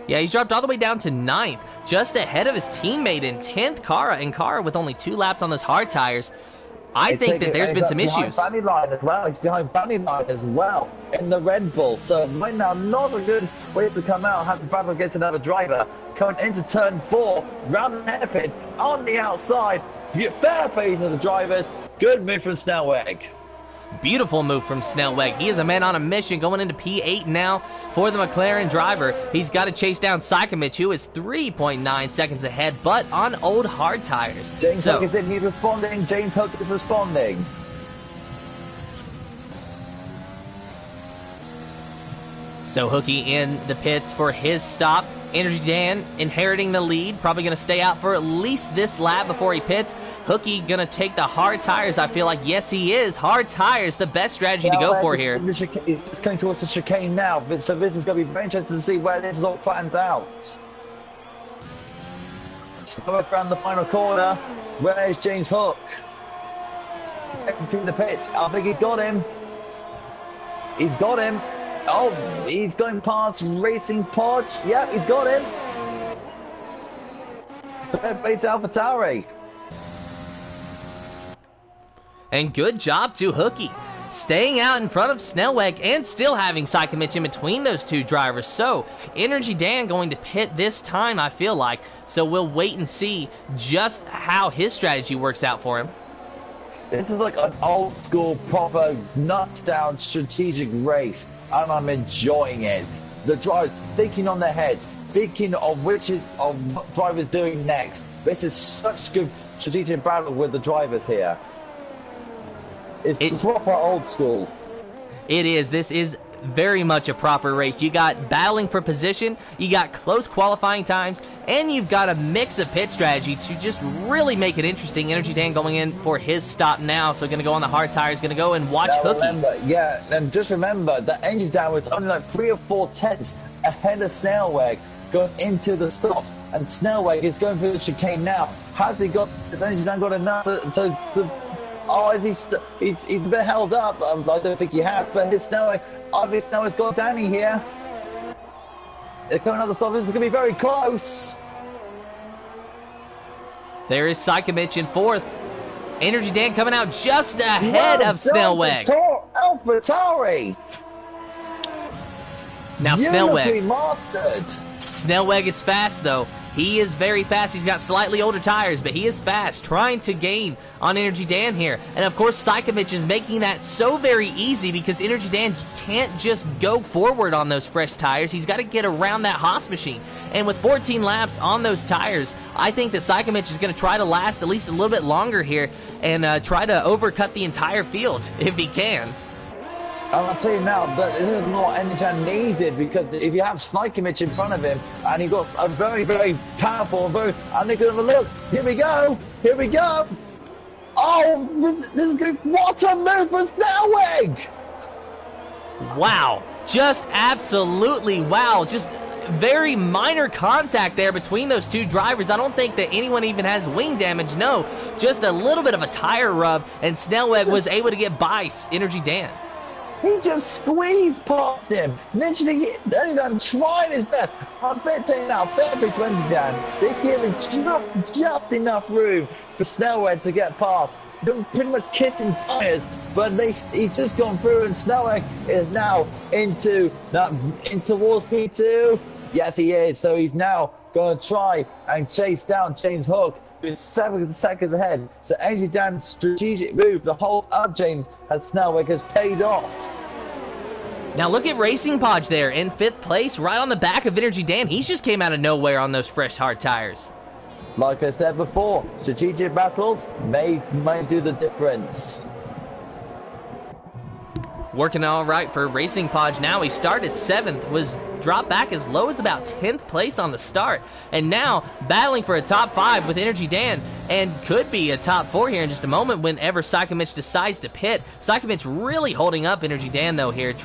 Yeah, he's dropped all the way down to 9th, just ahead of his teammate in 10th, Cara. And Cara with only 2 laps on those hard tires. I think that there's been some issues. He's behind Fanny Line as well in the Red Bull. So right now, not a good way to come out. Have to battle against another driver. Coming into turn 4, round the hairpin on the outside. Fair play to the drivers. Good move from Snellweg. Beautiful move from Snellweg. He is a man on a mission going into P8 now for the McLaren driver. He's got to chase down Sykomich, who is 3.9 seconds ahead, but on old hard tires. James Hook is in. He's responding. James Hook is responding. So Hookey in the pits for his stop. Energy Dan inheriting the lead. Probably going to stay out for at least this lap before he pits. Hookey going to take the hard tires, I feel like. Yes, he is. Hard tires, the best strategy to go for here. He's just coming towards the chicane now. So this is going to be very interesting to see where this is all planned out. Snellweg around the final corner. Where's James Hook? Exiting the pits. I think he's got him. He's got him. Oh, he's going past Racing Podge. Yep, he's got him. Fair play to AlphaTauri. And good job to Hookey. staying out in front of Snellweg and still having Psychomich in between those two drivers. So Energy Dan going to pit this time, I feel like. So we'll wait and see just how his strategy works out for him. This is like an old school, proper, nuts down strategic race, and I'm enjoying it. The drivers thinking on their heads, thinking of what drivers doing next. This is such good strategic battle with the drivers here. It's proper old school. It is. This is very much a proper race. You got battling for position, you got close qualifying times, and you've got a mix of pit strategy to just really make it interesting. Energy Dan going in for his stop now, so going to go on the hard tires, going to go and watch Hooky. And just remember that Energy Dan was only like 3 or 4 tenths ahead of Snellweg going into the stops, and Snellweg is going through the chicane now. Has Energy Dan got enough to oh, he's a bit held up. I don't think he has, but his Snellweg, obviously Snellweg's got Danny here. They're coming out the stop. This is going to be very close. There is Psychomich in 4th. Energy Dan coming out just ahead of Snellweg. AlphaTauri. Now Snellweg. Mastered. Snellweg is fast though. He is very fast. He's got slightly older tires, but he is fast, trying to gain on Energy Dan here. And of course, Psychomich is making that so very easy because Energy Dan can't just go forward on those fresh tires. He's got to get around that Haas machine. And with 14 laps on those tires, I think that Psychomich is going to try to last at least a little bit longer here and try to overcut the entire field if he can. I'll tell you now that this is not Energy needed, because if you have Psychomich in front of him and he got a very, very powerful, and look at him, look, here we go. Oh, this is good. What a move for Snellweg! Wow, just absolutely wow. Just very minor contact there between those two drivers. I don't think that anyone even has wing damage. No, just a little bit of a tire rub, and Snellweg was able to get by Energy Dan. He just squeezed past him. Literally, Energy Dan trying his best. I'm saying now, fair play to Energy Dan. They're giving just enough room for Snellweg to get past. They're pretty much kissing tires, but he's just gone through, and Snellweg is now in towards P2. Yes, he is. So he's now going to try and chase down James Hook, who's 7 seconds ahead. So Energy Dan's strategic move, the whole up James has Snellweg, has paid off. Now look at Racing Podge there in 5th place, right on the back of Energy Dan. He just came out of nowhere on those fresh hard tires. Like I said before, strategic battles may do the difference. Working all right for Racing Podge now. He started 7th, was dropped back as low as about 10th place on the start, and now battling for a top 5 with Energy Dan, and could be a top 4 here in just a moment whenever Psychomich decides to pit. Psychomich really holding up Energy Dan though here,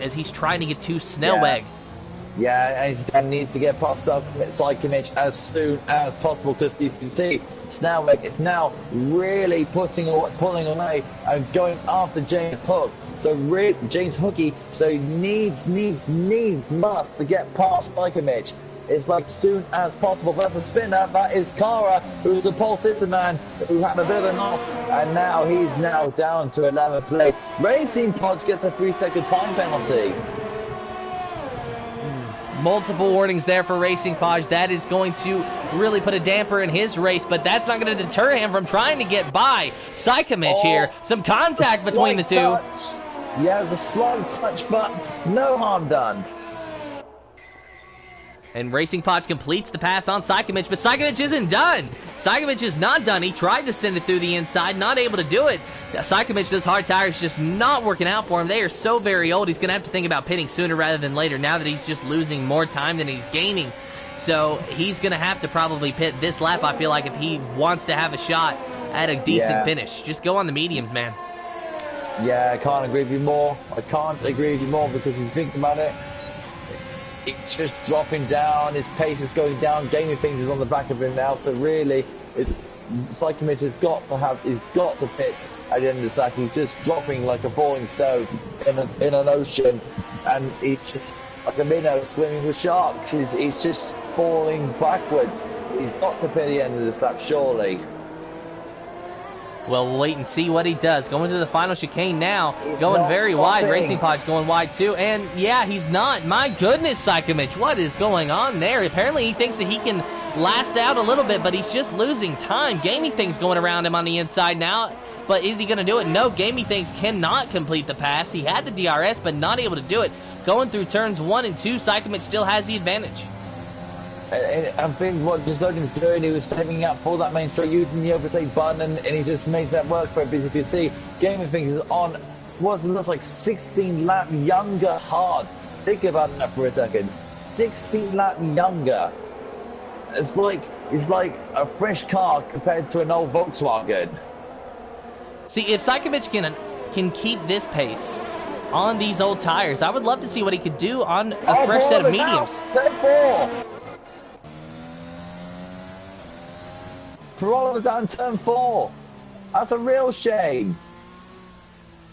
as he's trying to get to Snellweg. Yeah, Energy Dan needs to get past Psychomich as soon as possible, because you can see Snellweg is now really pulling away and going after James Hook. So James Hooky, so he needs must to get past Psychomich. It's like soon as possible. That's a spinner. That is Kara, who's the pole sitter man, who had a bit of an off, and now he's now down to 11th place. Racing Podge gets a 3-second time penalty. Multiple warnings there for Racing Podge. That is going to really put a damper in his race, but that's not going to deter him from trying to get by Psychomich here. Some contact between the two. Yeah, it was a slight touch, but no harm done. And Racing Podge completes the pass on Psychomich, but Psychomich isn't done. Psychomich is not done. He tried to send it through the inside, not able to do it. Psychomich, those hard tires just not working out for him. They are so very old. He's going to have to think about pitting sooner rather than later now that he's just losing more time than he's gaining. So he's going to have to probably pit this lap, I feel like, if he wants to have a shot at a decent finish. Just go on the mediums, man. Yeah, I can't agree with you more. Because if you think about it, it's just dropping down, his pace is going down, Gaming Things is on the back of him now, so really, Psychomich has got to pit at the end of the stack. He's just dropping like a falling stone in an ocean, and he's just like a minnow swimming with sharks. He's just falling backwards. He's got to pit at the end of the stack, surely. Well, we'll wait and see what he does. Going to the final chicane now. He's going not very wide. stopping. Racing Podge going wide too. And yeah, he's not. My goodness, Psychomich, what is going on there? Apparently he thinks that he can last out a little bit, but he's just losing time. Gaming Thing's going around him on the inside now. But is he going to do it? No, Gaming Things cannot complete the pass. He had the DRS, but not able to do it. Going through turns 1 and 2, Psychomich still has the advantage. I think what just Logan's doing, he was stepping out for that main straight using the overtake button, and he just made that work for it. But as you can see, Gaming Things is on what looks like 16 lap younger hard. Think about that for a second. 16 lap younger. It's like a fresh car compared to an old Volkswagen. See, if Psychomich can keep this pace on these old tires, I would love to see what he could do on a fresh set of mediums. Turn 4. For all of us on turn 4. That's a real shame.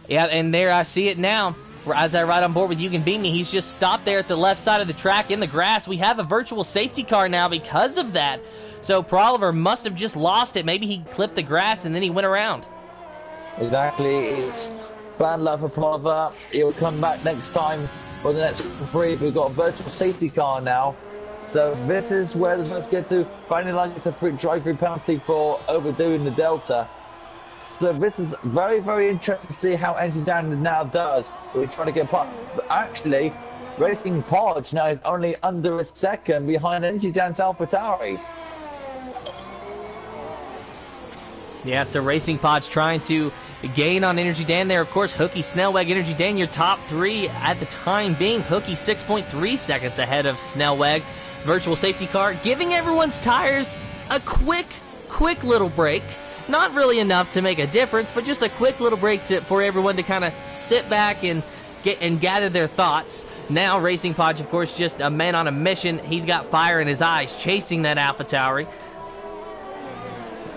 Yeah, and there I see it now. As I ride on board with You Can Beat Me, he's just stopped there at the left side of the track in the grass. We have a virtual safety car now because of that. So Oliver must have just lost it. Maybe he clipped the grass and then he went around. Exactly. It's bad luck for Oliver. He'll come back next time for the next Prix. We've got a virtual safety car now. So this is where the first get to. Finally, like it's a drive-through penalty for overdoing the Delta. So this is very, very interesting to see how Energy Dan now does. We're trying to get past. But actually, Racing Podge now is only under a second behind Energy Dan's AlphaTauri. Yeah, so Racing Podge trying to gain on Energy Dan there. Of course, Hookie, Snellweg, Energy Dan, your top 3 at the time being. Hookie 6.3 seconds ahead of Snellweg. Virtual safety car, giving everyone's tires a quick little break. Not really enough to make a difference, but just a quick little break for everyone to kind of sit back and gather their thoughts. Now, Racing Podge, of course, just a man on a mission. He's got fire in his eyes, chasing that AlphaTauri.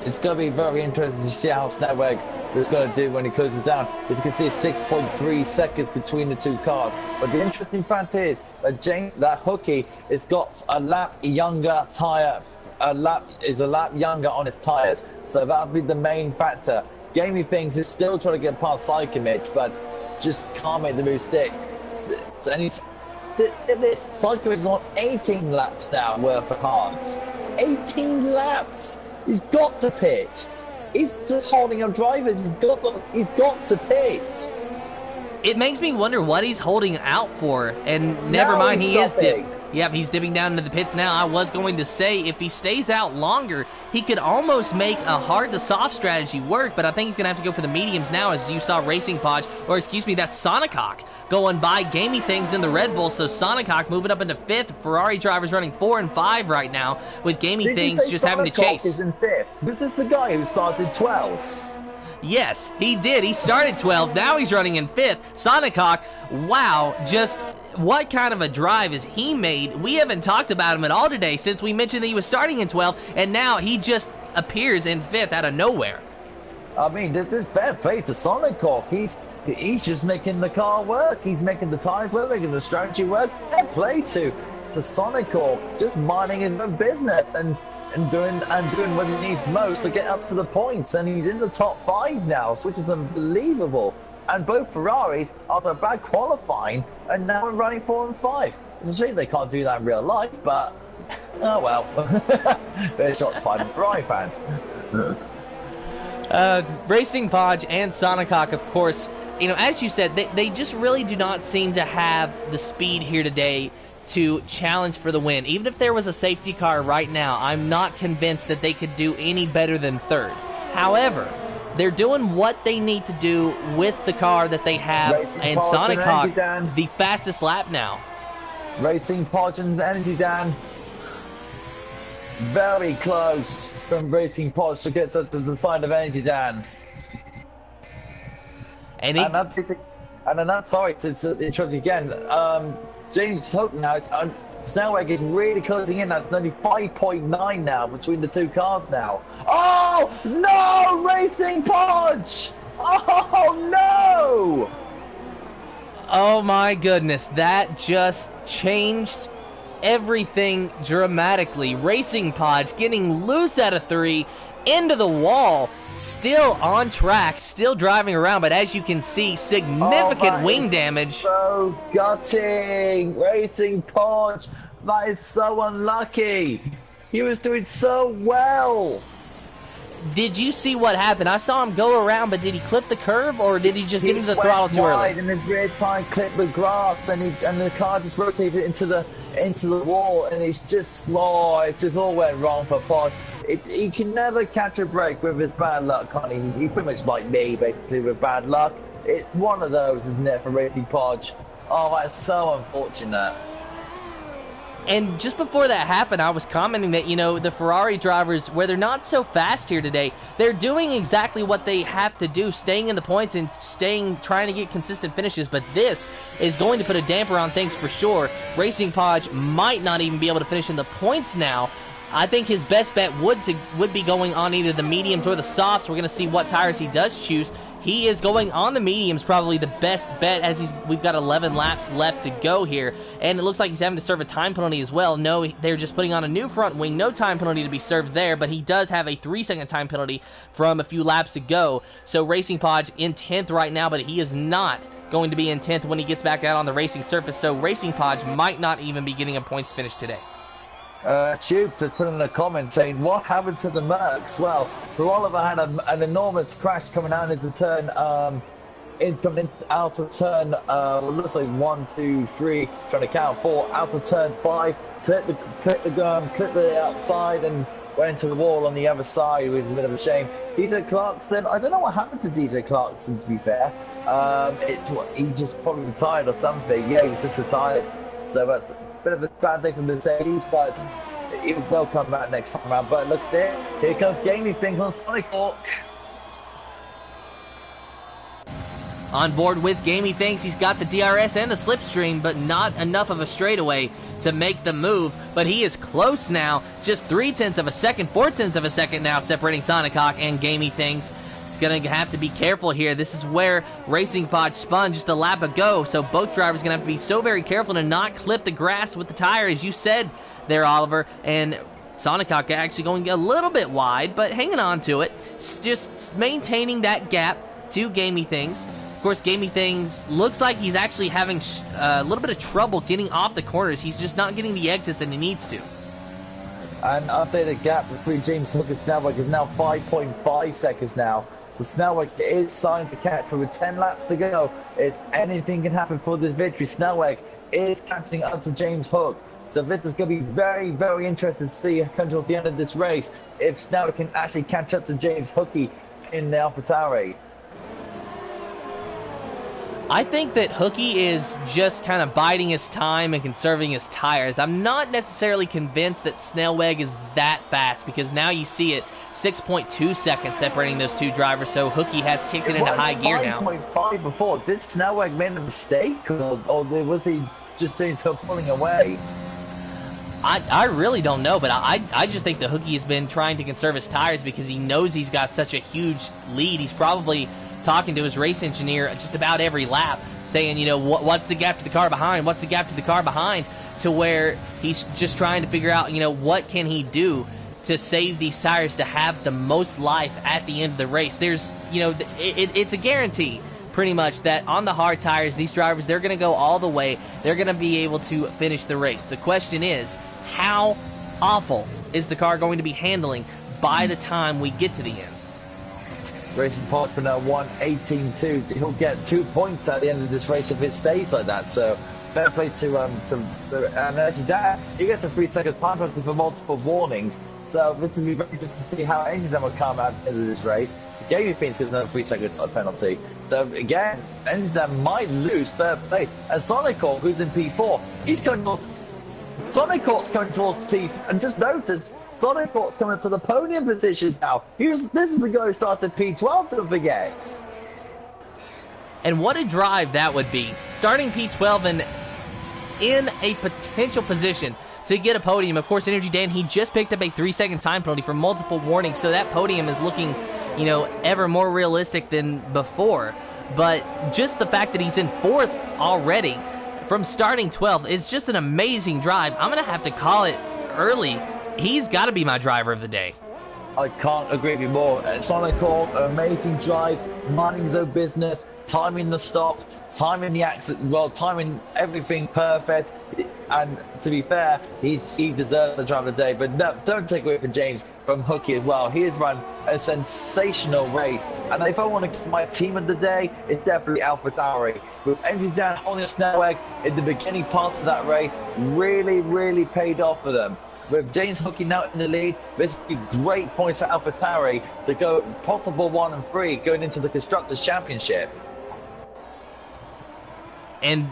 It's going to be very interesting to see how Snellweg is going to do when he closes down. As you can see, 6.3 seconds between the two cars. But the interesting fact is that Hookie has got a lap younger tyre. A lap younger on his tyres. So that'll be the main factor. Gaming Things is still trying to get past Psychomich, but just can't make the move stick. And he's... This Psychomich is on 18 laps now worth of hards. 18 laps! He's got to pit. He's just holding up drivers. He's got to pit. It makes me wonder what he's holding out for. And never mind, he is dipping. Yep, he's dipping down into the pits now. I was going to say, if he stays out longer, he could almost make a hard-to-soft strategy work, but I think he's going to have to go for the mediums now, as you saw Racing Podge, or excuse me, that's Sonichawk going by Gaming Things in the Red Bull, so Sonichawk moving up into 5th. Ferrari drivers running 4 and 5 right now, with Gaming Things just having to chase. Is in 5th? This is the guy who started 12th. Yes, he did. He started 12th. Now he's running in 5th. Sonichawk, wow, just... what kind of a drive has he made? We haven't talked about him at all today since we mentioned that he was starting in 12th, and now he just appears in 5th out of nowhere. I mean, there's fair play to Sonichawk. He's just making the car work. He's making the tires work, making the strategy work. Fair play to Sonichawk, just minding his own business and doing what he needs most to get up to the points. And he's in the top 5 now, which is unbelievable. And both Ferraris, after a bad qualifying, are now running 4 and 5. It's a shame they can't do that in real life, but oh well. Their shots fired Ferrari fans. Racing Podge and Sonichawk, of course, you know, as you said, they just really do not seem to have the speed here today to challenge for the win. Even if there was a safety car right now, I'm not convinced that they could do any better than 3rd. However, they're doing what they need to do with the car that they have, and Sonichawk, the fastest lap now. Racing Podge and Energy Dan. Very close from Racing Podge to get to the side of Energy Dan. And that's sorry to interrupt you again. James Hook now, Snellweg is really closing in. That's only 5.9 now between the two cars now. Oh, no! Racing Podge! Oh, no! Oh, my goodness. That just changed everything dramatically. Racing Podge getting loose out of 3, into the wall. Still on track, still driving around, but as you can see, significant wing damage. So gutting. Racing Punch. That is so unlucky. He was doing so well. Did you see what happened? I saw him go around, but did he clip the curve, or did he just get into the throttle too early? And his rear tire clipped the grass, and the car just rotated into the wall, and it's just it just all went wrong for Pod. He can never catch a break with his bad luck, Connie. He's pretty much like me, basically, with bad luck. It's one of those, isn't it, for Racing Podge? Oh, that's so unfortunate. And just before that happened, I was commenting that, you know, the Ferrari drivers, where they're not so fast here today, they're doing exactly what they have to do, staying in the points and trying to get consistent finishes. But this is going to put a damper on things for sure. Racing Podge might not even be able to finish in the points now. I think his best bet would be going on either the mediums or the softs. We're going to see what tires he does choose. He is going on the mediums, probably the best bet, as we've got 11 laps left to go here. And it looks like he's having to serve a time penalty as well. No, they're just putting on a new front wing. No time penalty to be served there, but he does have a 3-second time penalty from a few laps ago. So Racing Podge in 10th right now, but he is not going to be in 10th when he gets back out on the racing surface. So Racing Podge might not even be getting a points finish today. Tube has put in a comment saying, what happened to the Mercs? Well, Oliver had an enormous crash coming out into turn, out of turn, looks like 1, 2, 3, trying to count 4, out of turn 5, clipped the outside and went into the wall on the other side, which is a bit of a shame. DJ Clarkson, I don't know what happened to DJ Clarkson, to be fair. He just probably retired or something. Yeah, he just retired. So that's a bit of a bad day for Mercedes, but they'll come back next time around. But look at this. Here comes Gaming Things on Sonic Hawk. On board with Gaming Things, he's got the DRS and the slipstream, but not enough of a straightaway to make the move. But he is close now, just 0.3 of a second, 0.4 of a second now, separating Sonic Hawk and Gaming Things. He's going to have to be careful here. This is where Racing Podge spun just a lap ago, so both drivers are going to have to be so very careful to not clip the grass with the tire, as you said there, Oliver. And Sonic Hawk actually going a little bit wide, but hanging on to it, just maintaining that gap to Gaming Things. Of course, Gaming Things looks like he's actually having a little bit of trouble getting off the corners. He's just not getting the exits that he needs to. And updated gap between James Hook and Snellweg is now 5.5 seconds now. So Snellweg is signed to catch, but with 10 laps to go, anything can happen for this victory. Snellweg is catching up to James Hook. So this is going to be very, very interesting to see come towards the end of this race if Snellweg can actually catch up to James Hookie in the AlphaTauri. I think that Hookie is just kind of biding his time and conserving his tires. I'm not necessarily convinced that Snellweg is that fast, because now you see it, 6.2 seconds separating those two drivers, so Hookie has kicked it into high gear now. 5.5 before. Did Snellweg make a mistake, or was he just doing some pulling away? I really don't know, but I just think that Hookie has been trying to conserve his tires because he knows he's got such a huge lead. He's probably talking to his race engineer just about every lap, saying, you know, what's the gap to the car behind? What's the gap to the car behind? To where he's just trying to figure out, you know, what can he do to save these tires to have the most life at the end of the race. There's, you know, it's a guarantee pretty much that on the hard tires, these drivers, they're going to go all the way. They're going to be able to finish the race. The question is, how awful is the car going to be handling by the time we get to the end? Racing Park for now 1:18.2, so he'll get 2 points at the end of this race if it stays like that. So fair play to actually that he gets a 3-second time penalty for multiple warnings. So this will be very interesting to see how any of them will come out into this race. Gaming Things gets another 3-second time penalty. So again, any of them might lose third place. And Sonic Hawk, who's in P4, he's coming towards Sonic Hawk's coming towards P, and just notice Sonic Hawk's coming to the podium positions now. This is the guy who started P12, don't forget. And what a drive that would be. Starting P12 and in a potential position to get a podium. Of course, Energy Dan, he just picked up a 3-second time penalty for multiple warnings, so that podium is looking, you know, ever more realistic than before. But just the fact that he's in 4th already from starting 12th is just an amazing drive. I'm going to have to call it early. He's got to be my driver of the day. I can't agree with you more. Sonic Hawk, amazing drive, minding his own business, timing the stops, timing the accident, well, timing everything perfect. And to be fair, he deserves the drive of the day. But no, don't take away from James, from Hooky as well. He has run a sensational race. And if I want to give my team of the day, it's definitely AlphaTauri. With Energy Dan holding a snail egg in the beginning parts of that race, really paid off for them. With James Hooky now in the lead, this will be great points for AlphaTauri to go possible 1 and 3 going into the Constructors' Championship. And,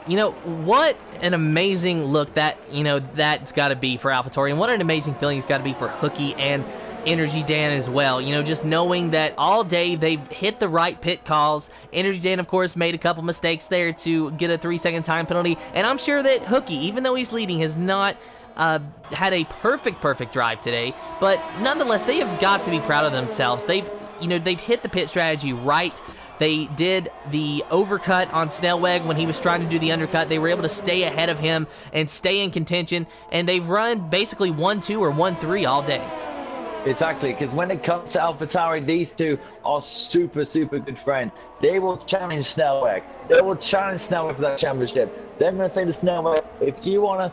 you know, what an amazing look that's got to be for AlphaTauri, and what an amazing feeling it's got to be for Hooky and Energy Dan as well. You know, just knowing that all day they've hit the right pit calls. Energy Dan, of course, made a couple mistakes there to get a 3-second time penalty, and I'm sure that Hooky, even though he's leading, has not had a perfect drive today, but nonetheless, they have got to be proud of themselves. They've hit the pit strategy right. They did the overcut on Snellweg when he was trying to do the undercut. They were able to stay ahead of him and stay in contention, and they've run basically 1-2 or 1-3 all day. Exactly, because when it comes to AlphaTauri, these two are super good friends. They will challenge Snellweg. They will challenge Snellweg for that championship. They're going to say to Snellweg, if you want to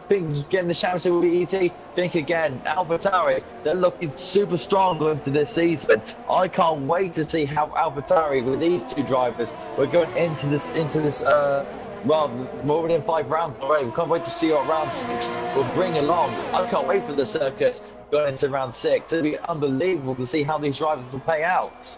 think getting the championship will be easy, think again. AlphaTauri, they're looking super strong going into this season. I can't wait to see how AlphaTauri, with these two drivers, we're going into this. Well, we're within 5 rounds already. We can't wait to see what round 6 will bring along. I can't wait for the circus going into round 6. It'll be unbelievable to see how these drivers will pay out.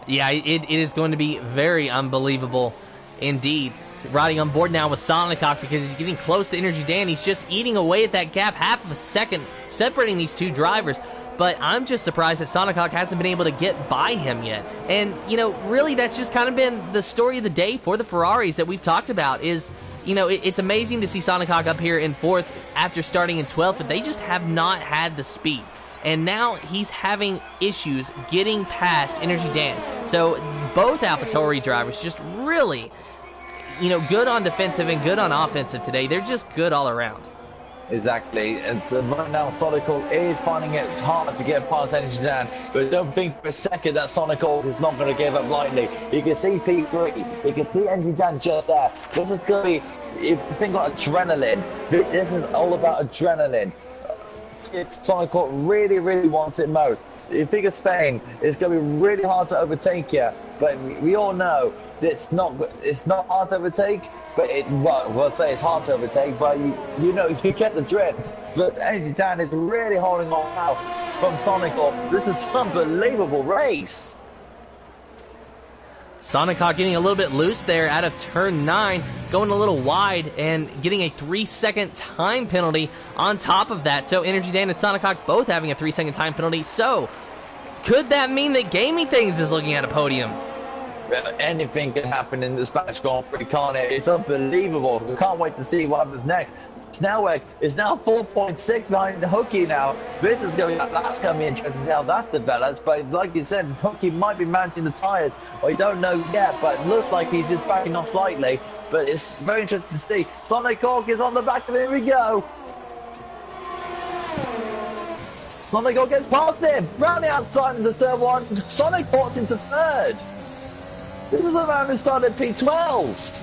Yeah, it is going to be very unbelievable indeed. Riding on board now with Sonicock because he's getting close to Energy Dan. He's just eating away at that gap, half of a second separating these two drivers. But I'm just surprised that Sonicock hasn't been able to get by him yet. And, you know, really that's just kind of been the story of the day for the Ferraris that we've talked about is, you know, it's amazing to see Sonicock up here in 4th after starting in 12th, but they just have not had the speed. And now he's having issues getting past Energy Dan. So both AlphaTauri drivers just really, you know, good on defensive and good on offensive today. They're just good all around. Exactly, and right now Sonical is finding it hard to get past Energy Dan, but don't think for a second that Sonical is not going to give up lightly. You can see P3, you can see Energy Dan just there. This is going to be, if you think about adrenaline, this is all about adrenaline. Sonical really wants it most. If you think of Spain, it's going to be really hard to overtake you, but we all know that it's not hard to overtake. But we'll say it's hard to overtake, but you know, you get the drift. But Energy Dan is really holding on now from Sonical. This is an unbelievable race. Sonicock getting a little bit loose there out of turn 9, going a little wide and getting a 3-second time penalty on top of that. So Energy Dan and Sonicock both having a 3-second time penalty. So could that mean that Gaming Things is looking at a podium? Anything can happen in the Spanish Grand Prix, can't it? It's unbelievable. We can't wait to see what happens next. Snellweg is now 4.6 behind Hooky now. That's going to be interesting to see how that develops. But like you said, Hooky might be managing the tyres. We don't know yet, but it looks like he's just backing off slightly. But it's very interesting to see. Sonic Hawk is on the back of it. Here we go. Sonic Hawk gets past him. Round the outside in the third one. Sonic Hawk's into 3rd. This is the man who started P12.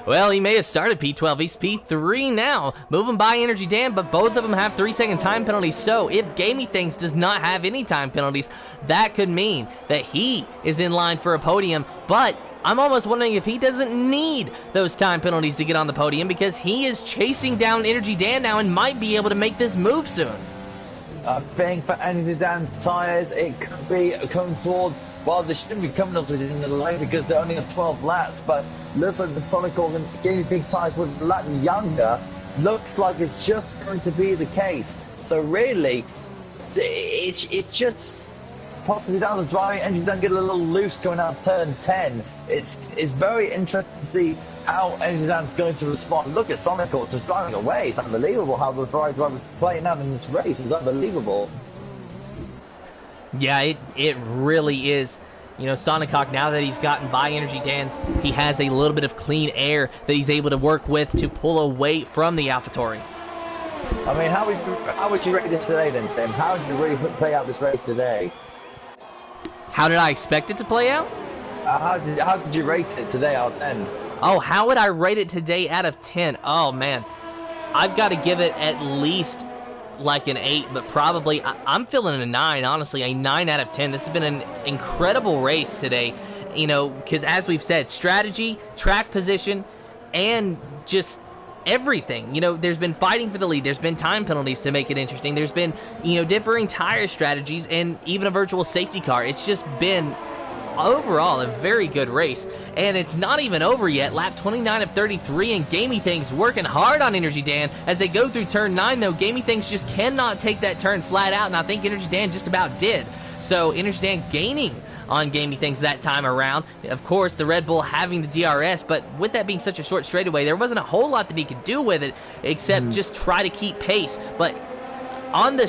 Well, he may have started P12. He's P3 now, moving by Energy Dan, but both of them have 3-second time penalties. So if Gaming Things does not have any time penalties, that could mean that he is in line for a podium. But I'm almost wondering if he doesn't need those time penalties to get on the podium because he is chasing down Energy Dan now and might be able to make this move soon. I think for Energy Dan's tyres, it could be coming towards. Well, they shouldn't be coming up to the end of the line because they only have 12 laps, but looks like the Sonic Organ Gaming Things tyres were a lap younger. Looks like it's just going to be the case. So really, it's just possibly down the driving engine doesn't get a little loose going out of turn 10. It's very interesting to see how Energy Dan's going to respond. Look at Sonic Organ just driving away. It's unbelievable how the Ferrari drivers playing out in this race. It's unbelievable. Yeah, it really is. You know, Sonicock, now that he's gotten by Energy Dan, he has a little bit of clean air that he's able to work with to pull away from the AlphaTauri. I mean, how would you rate this today then, Tim? How did you really play out this race today? How did I expect it to play out? How did you rate it today out of 10? Oh, how would I rate it today out of 10? Oh, man. I've got to give it at least like an 8, but probably, I'm feeling a 9, honestly, a 9 out of 10. This has been an incredible race today, you know, because as we've said, strategy, track position, and just everything. You know, there's been fighting for the lead. There's been time penalties to make it interesting. There's been, you know, differing tire strategies and even a virtual safety car. It's just been overall a very good race, and it's not even over yet. Lap 29 of 33, and Gamey Things working hard on Energy Dan as they go through turn 9, though. Gamey Things just cannot take that turn flat out, and I think Energy Dan just about did. So Energy Dan gaining on Gamey Things that time around. Of course, the Red Bull having the DRS, but with that being such a short straightaway, there wasn't a whole lot that he could do with it except just try to keep pace. But on the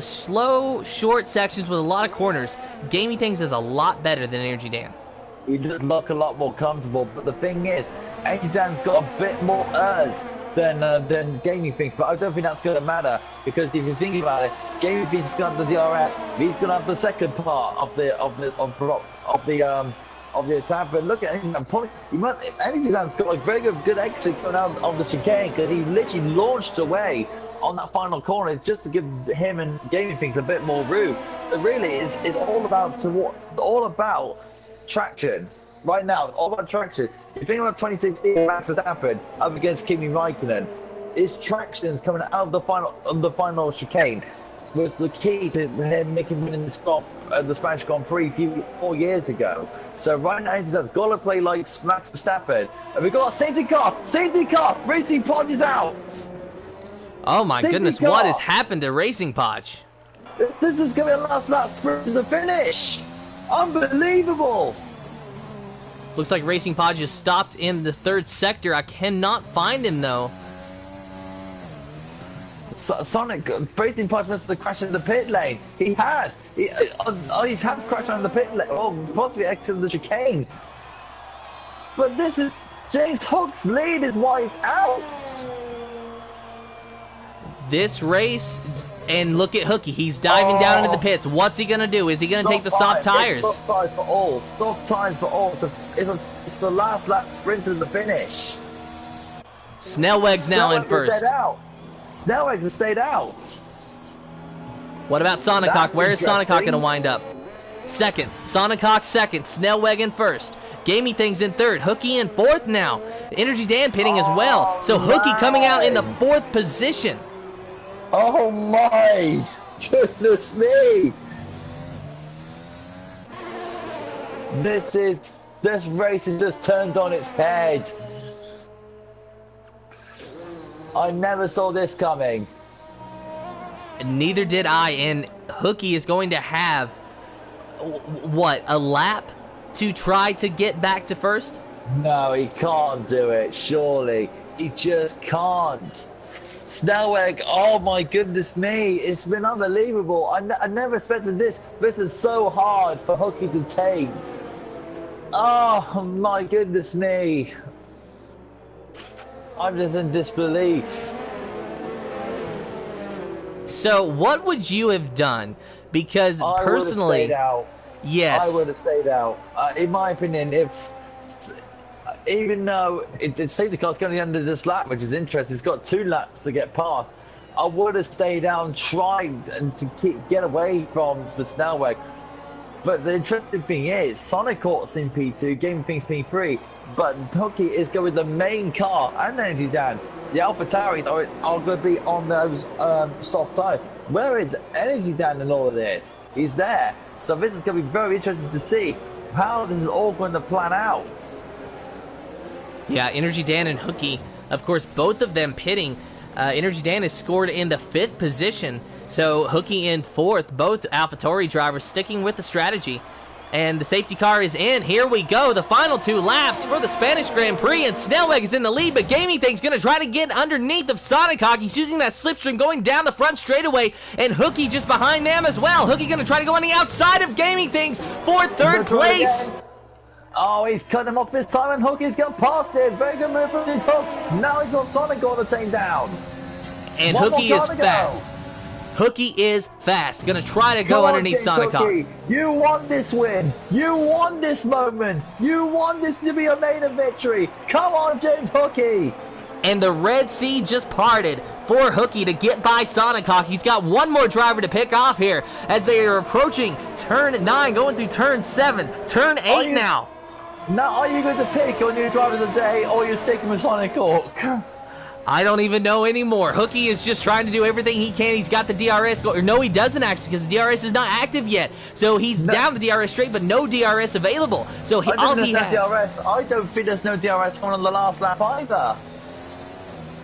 slow, short sections with a lot of corners, Gamey Things is a lot better than Energy Dan. He does look a lot more comfortable, but the thing is, Energy Dan's got a bit more than Gamey Things, but I don't think that's going to matter, because if you think about it, Gamey Things is going to have the DRS, he's going to have the second part of the attack. But look at Energy Dan. Energy Dan's got a very good exit coming out of the chicane, because he literally launched away on that final corner just to give him and Gaming Things a bit more room. But really, it's all about traction. Right now, it's all about traction. You think about 2016 Max Verstappen up against Kimi Raikkonen, his traction's coming out of the final chicane was the key to him winning the Spanish Grand Prix 4 years ago. So right now he's got to play like Max Verstappen. And we've got a safety car, Racing Pod is out. Oh my goodness, what has happened to Racing Podge? This is going to be a last lap sprint to the finish. Unbelievable. Looks like Racing Podge just stopped in the third sector. I cannot find him though. Sonic, Racing Podge must have crashed in the pit lane. He has. He has crashed on the pit lane. Oh, possibly exited the chicane. But this is James Hook's lead is wiped out. This race, and look at Hooky. He's diving down into the pits. What's he going to do? Is he going to take the soft tires? Soft tires for all. Soft tires for all. So it's the last lap sprint to the finish. Snellweg's now in first. Snellweg has stayed out. What about Sonicock? Where is Sonicock going to wind up? Second. Sonicock second. Snellweg in first. Gamey Things in third. Hooky in fourth now. Energy Dan pitting as well. So Hooky coming out in the fourth position. Oh my goodness me! This race is just turned on its head. I never saw this coming. Neither did I, and Hooky is going to have, what, a lap to try to get back to first? No, he can't do it, surely. He just can't. Snellweg, oh my goodness me, it's been unbelievable. I never expected this. This is so hard for Hooky to take. Oh my goodness me. I'm just in disbelief. So what would you have done? Because personally, I would have stayed out. Yes. I would have stayed out. In my opinion, even though the safety car's going to the end of this lap, which is interesting, it's got 2 laps to get past. I would have stayed down, tried to get away from the Snellweg. But the interesting thing is, Sonic Court's in P2, Gaming Things P3, but Hooky is going with the main car and Energy Dan. The AlphaTauris are going to be on those soft tires. Where is Energy Dan in all of this? He's there. So this is going to be very interesting to see how this is all going to plan out. Yeah, Energy Dan and Hooky, of course, both of them pitting. Energy Dan is scored in the 5th position, so Hooky in 4th. Both AlphaTauri drivers sticking with the strategy. And the safety car is in. Here we go. The final 2 laps for the Spanish Grand Prix, and Snellweg is in the lead, but Gaming Thing's going to try to get underneath of Sonicock. He's using that slipstream going down the front straightaway, and Hooky just behind them as well. Hooky going to try to go on the outside of Gaming Things for 3rd place. Oh, he's cut him off this time, and Hooky's got past him. Very good move from his Hook. Now he's got Sonic on the team down. And One Hooky more is car to fast. go. Hooky is fast. Gonna try to go Come on, underneath James Sonic Hawk. Hooky. You want this win. You want this moment. You want this to be a maiden victory. Come on, James Hooky. And the Red Sea just parted for Hooky to get by Sonic Hawk. He's got one more driver to pick off here as they are approaching turn 9, going through turn 7, turn 8 now. Now, are you going to pick on your driver of the day, or you're sticking with Sonic Hawk? I don't even know anymore. Hooky is just trying to do everything he can. He's got the DRS going. No, he doesn't actually, because the DRS is not active yet. So he's down the DRS straight, but no DRS available. So all he has. DRS. I don't think there's no DRS going on the last lap either.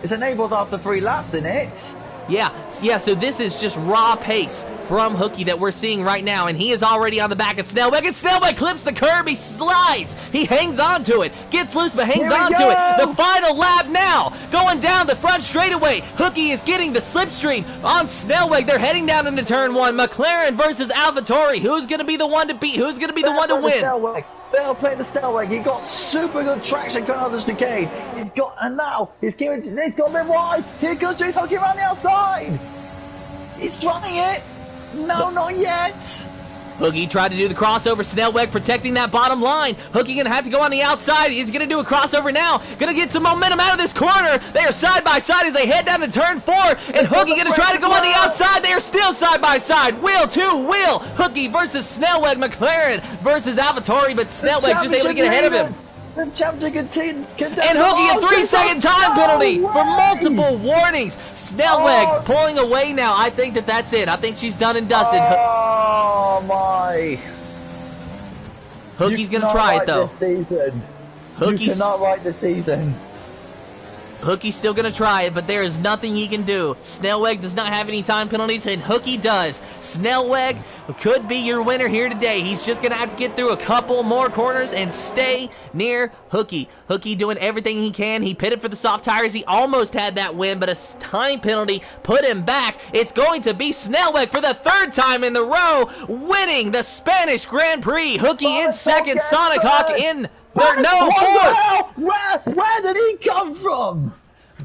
It's enabled after 3 laps in it. Yeah, so this is just raw pace from Hooky that we're seeing right now, and he is already on the back of Snellweg, and Snellweg clips the curb, he slides, he hangs on to it, gets loose but hangs on to it. The final lap now, going down the front straightaway. Hooky is getting the slipstream on Snellweg. They're heading down into turn 1. Mclaren versus AlphaTauri. Who's going to be the one to beat? Who's going to be the one to win? They'll play the Snellweg. He got super good traction coming out of the chicane. And now he's got a bit wide. Here goes James Hooky around the outside. He's trying it. No, not yet. Hooky tried to do the crossover. Snellweg protecting that bottom line. Hooky gonna have to go on the outside. He's gonna do a crossover now. Gonna get some momentum out of this corner. They are side by side as they head down to turn 4. And Hooky gonna try to go on the outside. They are still side by side. Wheel to wheel. Hooky versus Snellweg. McLaren versus AlphaTauri, but Snellweg just able to get ahead of him. The champion contender. And Hooky a 3-second time penalty for multiple warnings. Snellweg pulling away now. I think that's it. I think she's done and dusted. Oh my! Hooky's gonna try it though. You cannot write the season. Hookie's still going to try it, but there is nothing he can do. Snellweg does not have any time penalties, and Hooky does. Snellweg could be your winner here today. He's just going to have to get through a couple more corners and stay near Hooky. Hooky doing everything he can. He pitted for the soft tires. He almost had that win, but a time penalty put him back. It's going to be Snellweg for the 3rd time in the row, winning the Spanish Grand Prix. Hooky in 2nd, Sonic Hawk in third. No, 4th. Where did he come from?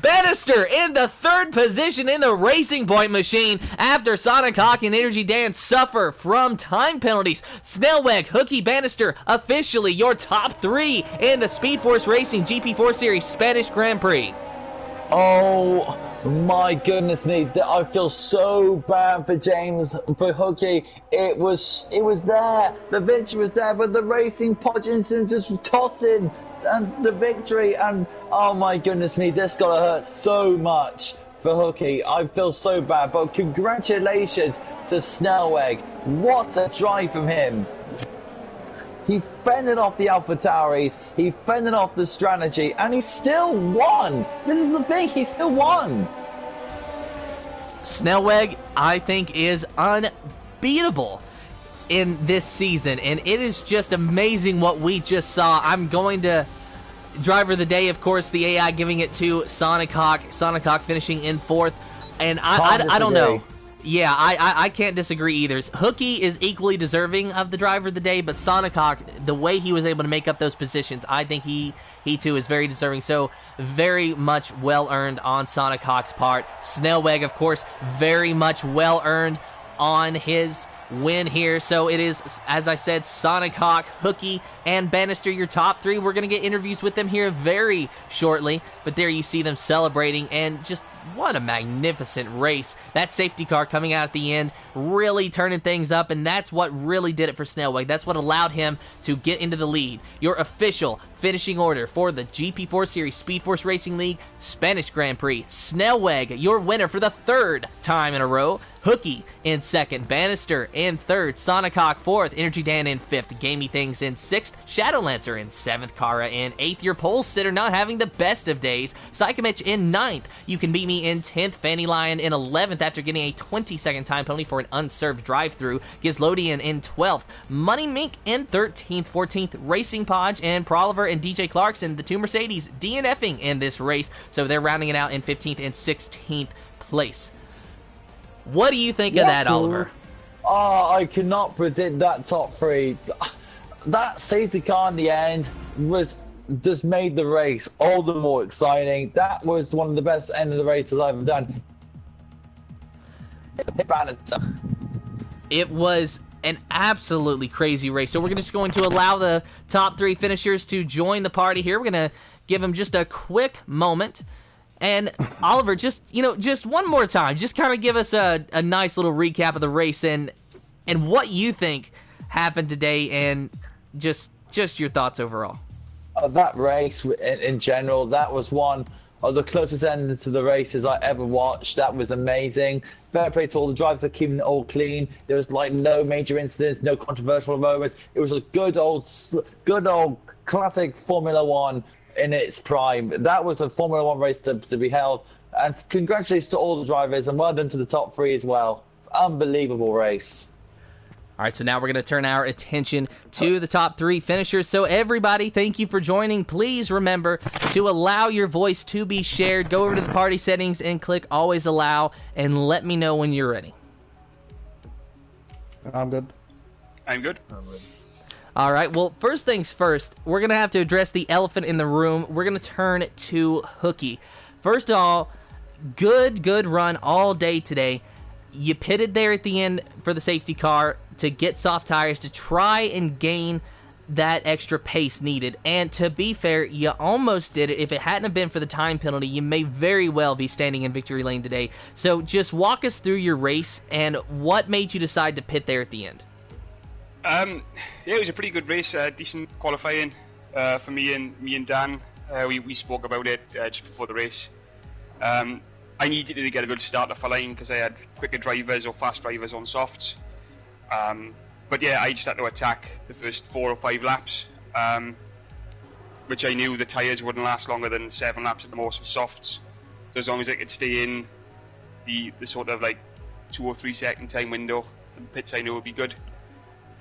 Bannister in the 3rd position in the Racing Point machine after Sonic Hawk and Energy Dan suffer from time penalties. Snellweg, Hooky, Bannister, officially your top 3 in the Speed Force Racing GP4 Series Spanish Grand Prix. Oh my goodness me, I feel so bad for James, for Hooky. It was there, the victory was there, but the Racing Podginson just tossing and the victory, and oh my goodness me, this gotta hurt so much for Hooky. I feel so bad, but congratulations to Snellweg. What a drive from him. He fended off the AlphaTauris, he fended off the strategy, and he still won. This is the thing, he still won. Snellweg, I think, is unbeatable in this season, and it is just amazing what we just saw. I'm going to driver of the day, of course, the AI giving it to Sonic Hawk. Sonic Hawk finishing in 4th, and I don't know. Yeah, I can't disagree either. Hooky is equally deserving of the driver of the day, but Sonic Hawk, the way he was able to make up those positions, I think he too is very deserving. So very much well earned on Sonic Hawk's part. Snellweg, of course, very much well earned on his win here. So it is, as I said, Sonic Hawk, Hooky, and Bannister, your top 3. We're going to get interviews with them here very shortly, but there you see them celebrating, and just what a magnificent race. That safety car coming out at the end, really turning things up, and that's what really did it for Snellweg. That's what allowed him to get into the lead. Your official finishing order for the GP4 Series Speed Force Racing League Spanish Grand Prix. Snellweg, your winner for the 3rd time in a row. Hooky in 2nd, Bannister in 3rd, Sonic Hawk 4th, Energy Dan in 5th, Gamey Things in 6th, Shadowlancer in 7th, Kara in 8th, your pole sitter not having the best of days, Psychomich in 9th, You Can Beat Me in 10th, Fanny Lion in 11th after getting a 20-second time penalty for an unserved drive-through, Gizlodian in 12th, Money Mink in 13th, 14th, Racing Podge and Proliver and DJ Clarkson, the 2 Mercedes, DNFing in this race, so they're rounding it out in 15th and 16th place. What do you think of that, Oliver? Oh, I cannot predict that top 3. That safety car in the end was just made the race all the more exciting. That was one of the best end of the races I've ever done. Bannister. It was an absolutely crazy race. So we're just going to allow the top 3 finishers to join the party here. We're going to give them just a quick moment. And Oliver, just one more time, just kind of give us a nice little recap of the race and what you think happened today, and just your thoughts overall. That race in general, that was one of the closest endings to the races I ever watched. That was amazing. Fair play to all the drivers for keeping it all clean. There was like no major incidents, no controversial moments. It was a good old classic Formula One in its prime. That was a Formula One race to be held. And congratulations to all the drivers, and well done to the top 3 as well. Unbelievable race. All right, so now we're going to turn our attention to the top 3 finishers. So everybody, thank you for joining. Please remember to allow your voice to be shared. Go over to the party settings and click Always Allow, and let me know when you're ready. I'm good. I'm good. All right, well, first things first, we're going to have to address the elephant in the room. We're going to turn to Hookie. First of all, good run all day today. You pitted there at the end for the safety car to get soft tires to try and gain that extra pace needed. And to be fair, you almost did it. If it hadn't have been for the time penalty, you may very well be standing in victory lane today. So just walk us through your race and what made you decide to pit there at the end. Yeah, it was a pretty good race. Decent qualifying for me and Dan. We spoke about it just before the race. I needed to get a good start off the line because I had quicker drivers or fast drivers on softs. But yeah, I just had to attack the first 4 or 5 laps, which I knew the tyres wouldn't last longer than 7 laps at the most with softs. So as long as I could stay in the sort of like 2 or 3 second time window for the pits, I knew would be good.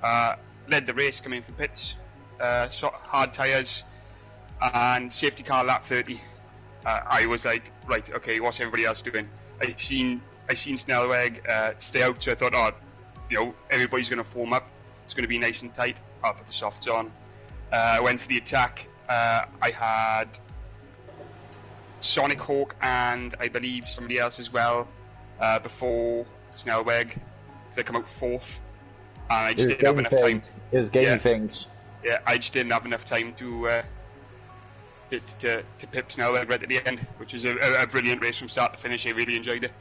Led the race coming from pits, hard tyres, and safety car lap 30. I was like, right, okay, what's everybody else doing? I seen Snellweg stay out, so I thought, everybody's going to form up. It's going to be nice and tight. I'll put the softs on. I went for the attack. I had Sonic Hawk and I believe somebody else as well before Snellweg, because I come out 4th. And I just didn't have enough time. It was gaming things. Yeah, I just didn't have enough time to pip Snellweg right at the end, which was a brilliant race from start to finish. I really enjoyed it.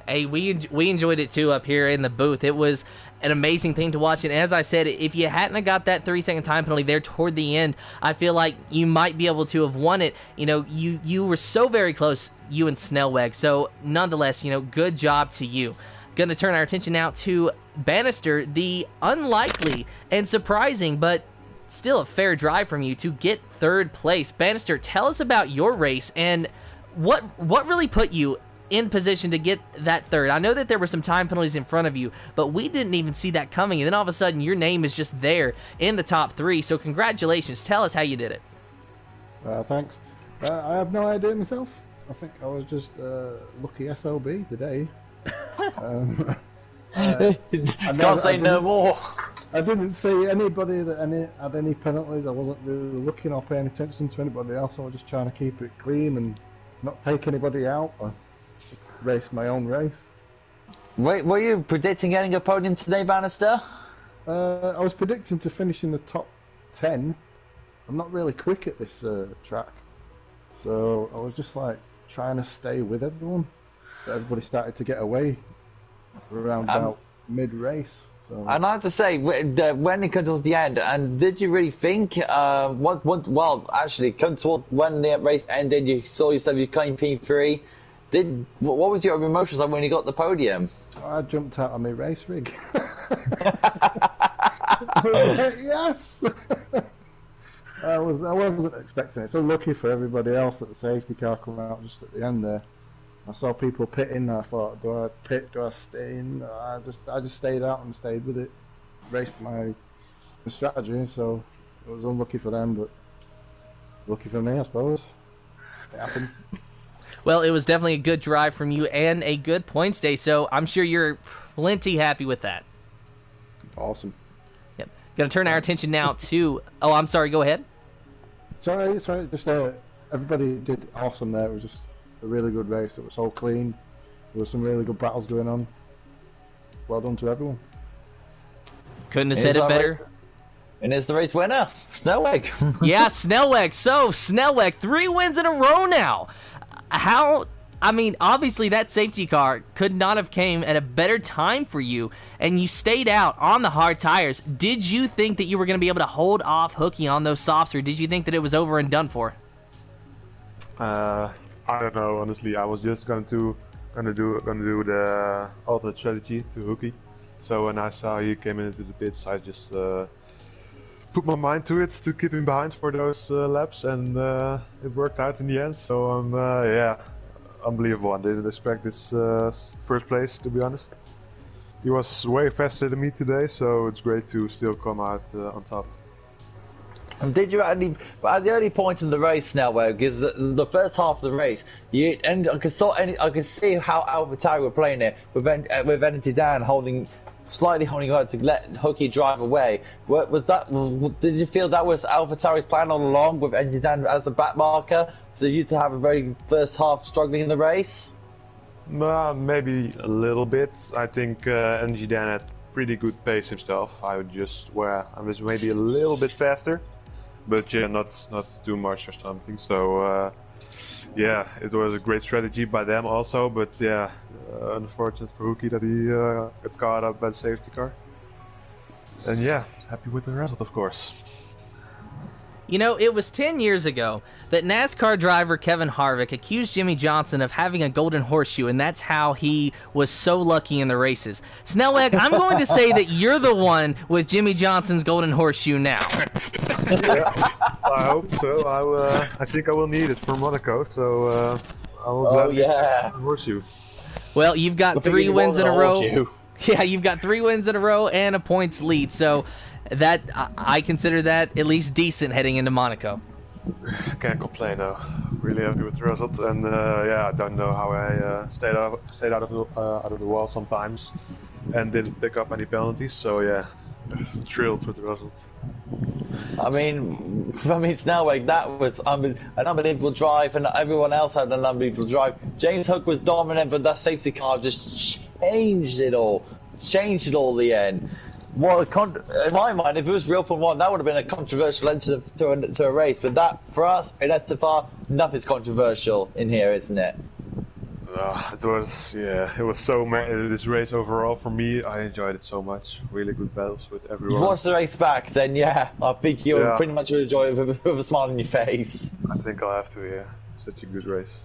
Hey, we enjoyed it too up here in the booth. It was an amazing thing to watch, and as I said, if you hadn't have got that 3-second time penalty there toward the end, I feel like you might be able to have won it. You were so very close, you and Snellweg. So nonetheless, good job to you. Going to turn our attention now to Bannister, the unlikely and surprising, but still a fair drive from you to get 3rd place. Bannister, tell us about your race and what really put you in position to get that 3rd. I know that there were some time penalties in front of you, but we didn't even see that coming, and then all of a sudden your name is just there in the top 3, so congratulations. Tell us how you did it. Thanks. I have no idea myself. I think I was just lucky SLB today. Can't say no more. I didn't see anybody that had any penalties. I wasn't really looking or paying attention to anybody else. I was just trying to keep it clean and not take anybody out. I race my own race. Wait, were you predicting getting a podium today, Bannister? I was predicting to finish in the top 10. I'm not really quick at this track, so I was just like trying to stay with everyone. Everybody started to get away around about mid-race. So. And I have to say, when it comes towards the end, and did you really think, well, actually, come towards when the race ended, you saw yourself, you came P3. What was your emotions like when you got the podium? I jumped out of my race rig. I was like, yes! I wasn't expecting it. So lucky for everybody else that the safety car came out just at the end there. I saw people pitting. I thought, do I pit? Do I stay in? I just stayed out and stayed with it. Raced my strategy, so it was unlucky for them, but lucky for me, I suppose. It happens. Well, it was definitely a good drive from you and a good points day, so I'm sure you're plenty happy with that. Awesome. Yep. Going to turn our attention now to... Oh, I'm sorry. Go ahead. Sorry. Just everybody did awesome there. It was just a really good race. It was so clean. There were some really good battles going on. Well done to everyone. Couldn't have said it better. And it's the race winner, Snellweg. Yeah, Snellweg. So, Snellweg, 3 wins in a row now. Obviously that safety car could not have came at a better time for you, and you stayed out on the hard tires. Did you think that you were going to be able to hold off Hookie on those softs, or did you think that it was over and done for? I don't know, honestly. I was just gonna do the alternate strategy to Hookie. So when I saw he came into the pits, I just put my mind to it to keep him behind for those laps, and it worked out in the end. So unbelievable. I didn't expect this first place, to be honest. He was way faster than me today, so it's great to still come out on top. And did you at the early point in the race, Snellweg, because the first half of the race, I could see how AlphaTauri were playing it with Energy Dan slightly holding on to let Hookie drive away. Did you feel that was AlphaTauri's plan all along, with Energy Dan as a back marker, for you to have a very first half struggling in the race? Maybe a little bit. I think Energy Dan had pretty good pace himself. I was maybe a little bit faster, but yeah, not too much or something. So yeah, it was a great strategy by them also, but yeah, unfortunate for Hookie that he got caught up by the safety car. And yeah, happy with the result, of course. You know, it was 10 years ago that NASCAR driver Kevin Harvick accused Jimmy Johnson of having a golden horseshoe, and that's how he was so lucky in the races. Snellweg, I'm going to say that you're the one with Jimmy Johnson's golden horseshoe now. Yeah, I hope so. I think I will need it for Monaco, so I will gladly accept the horseshoe. Well, you've got 3 wins in a row. Yeah, you've got 3 wins in a row and a points lead, so that I consider that at least decent heading into Monaco. Can't complain though. Really happy with the result, and yeah, I don't know how I stayed out of the wall sometimes and didn't pick up any penalties. So yeah, thrilled with the result. I mean, Snellweg, that was an unbelievable drive, and everyone else had an unbelievable drive. James Hook was dominant, but that safety car just changed it all in the end. Well, in my mind, if it was real Formula 1, that would have been a controversial end to a race. But that, for us, in SFR, nothing's controversial in here, isn't it? It was so this race overall for me. I enjoyed it so much. Really good battles with everyone. If you watch the race back, then yeah, I think you'll pretty much enjoy it with a smile on your face. I think I'll have to. Yeah, such a good race.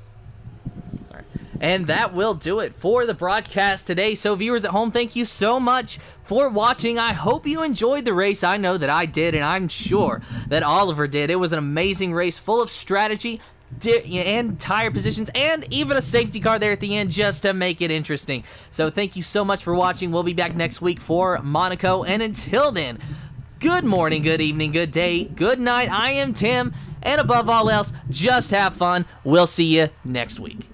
And that will do it for the broadcast today. So viewers at home, thank you so much for watching. I hope you enjoyed the race. I know that I did, and I'm sure that Oliver did. It was an amazing race full of strategy and tire positions and even a safety car there at the end just to make it interesting. So thank you so much for watching. We'll be back next week for Monaco. And until then, good morning, good evening, good day, good night. I am Tim. And above all else, just have fun. We'll see you next week.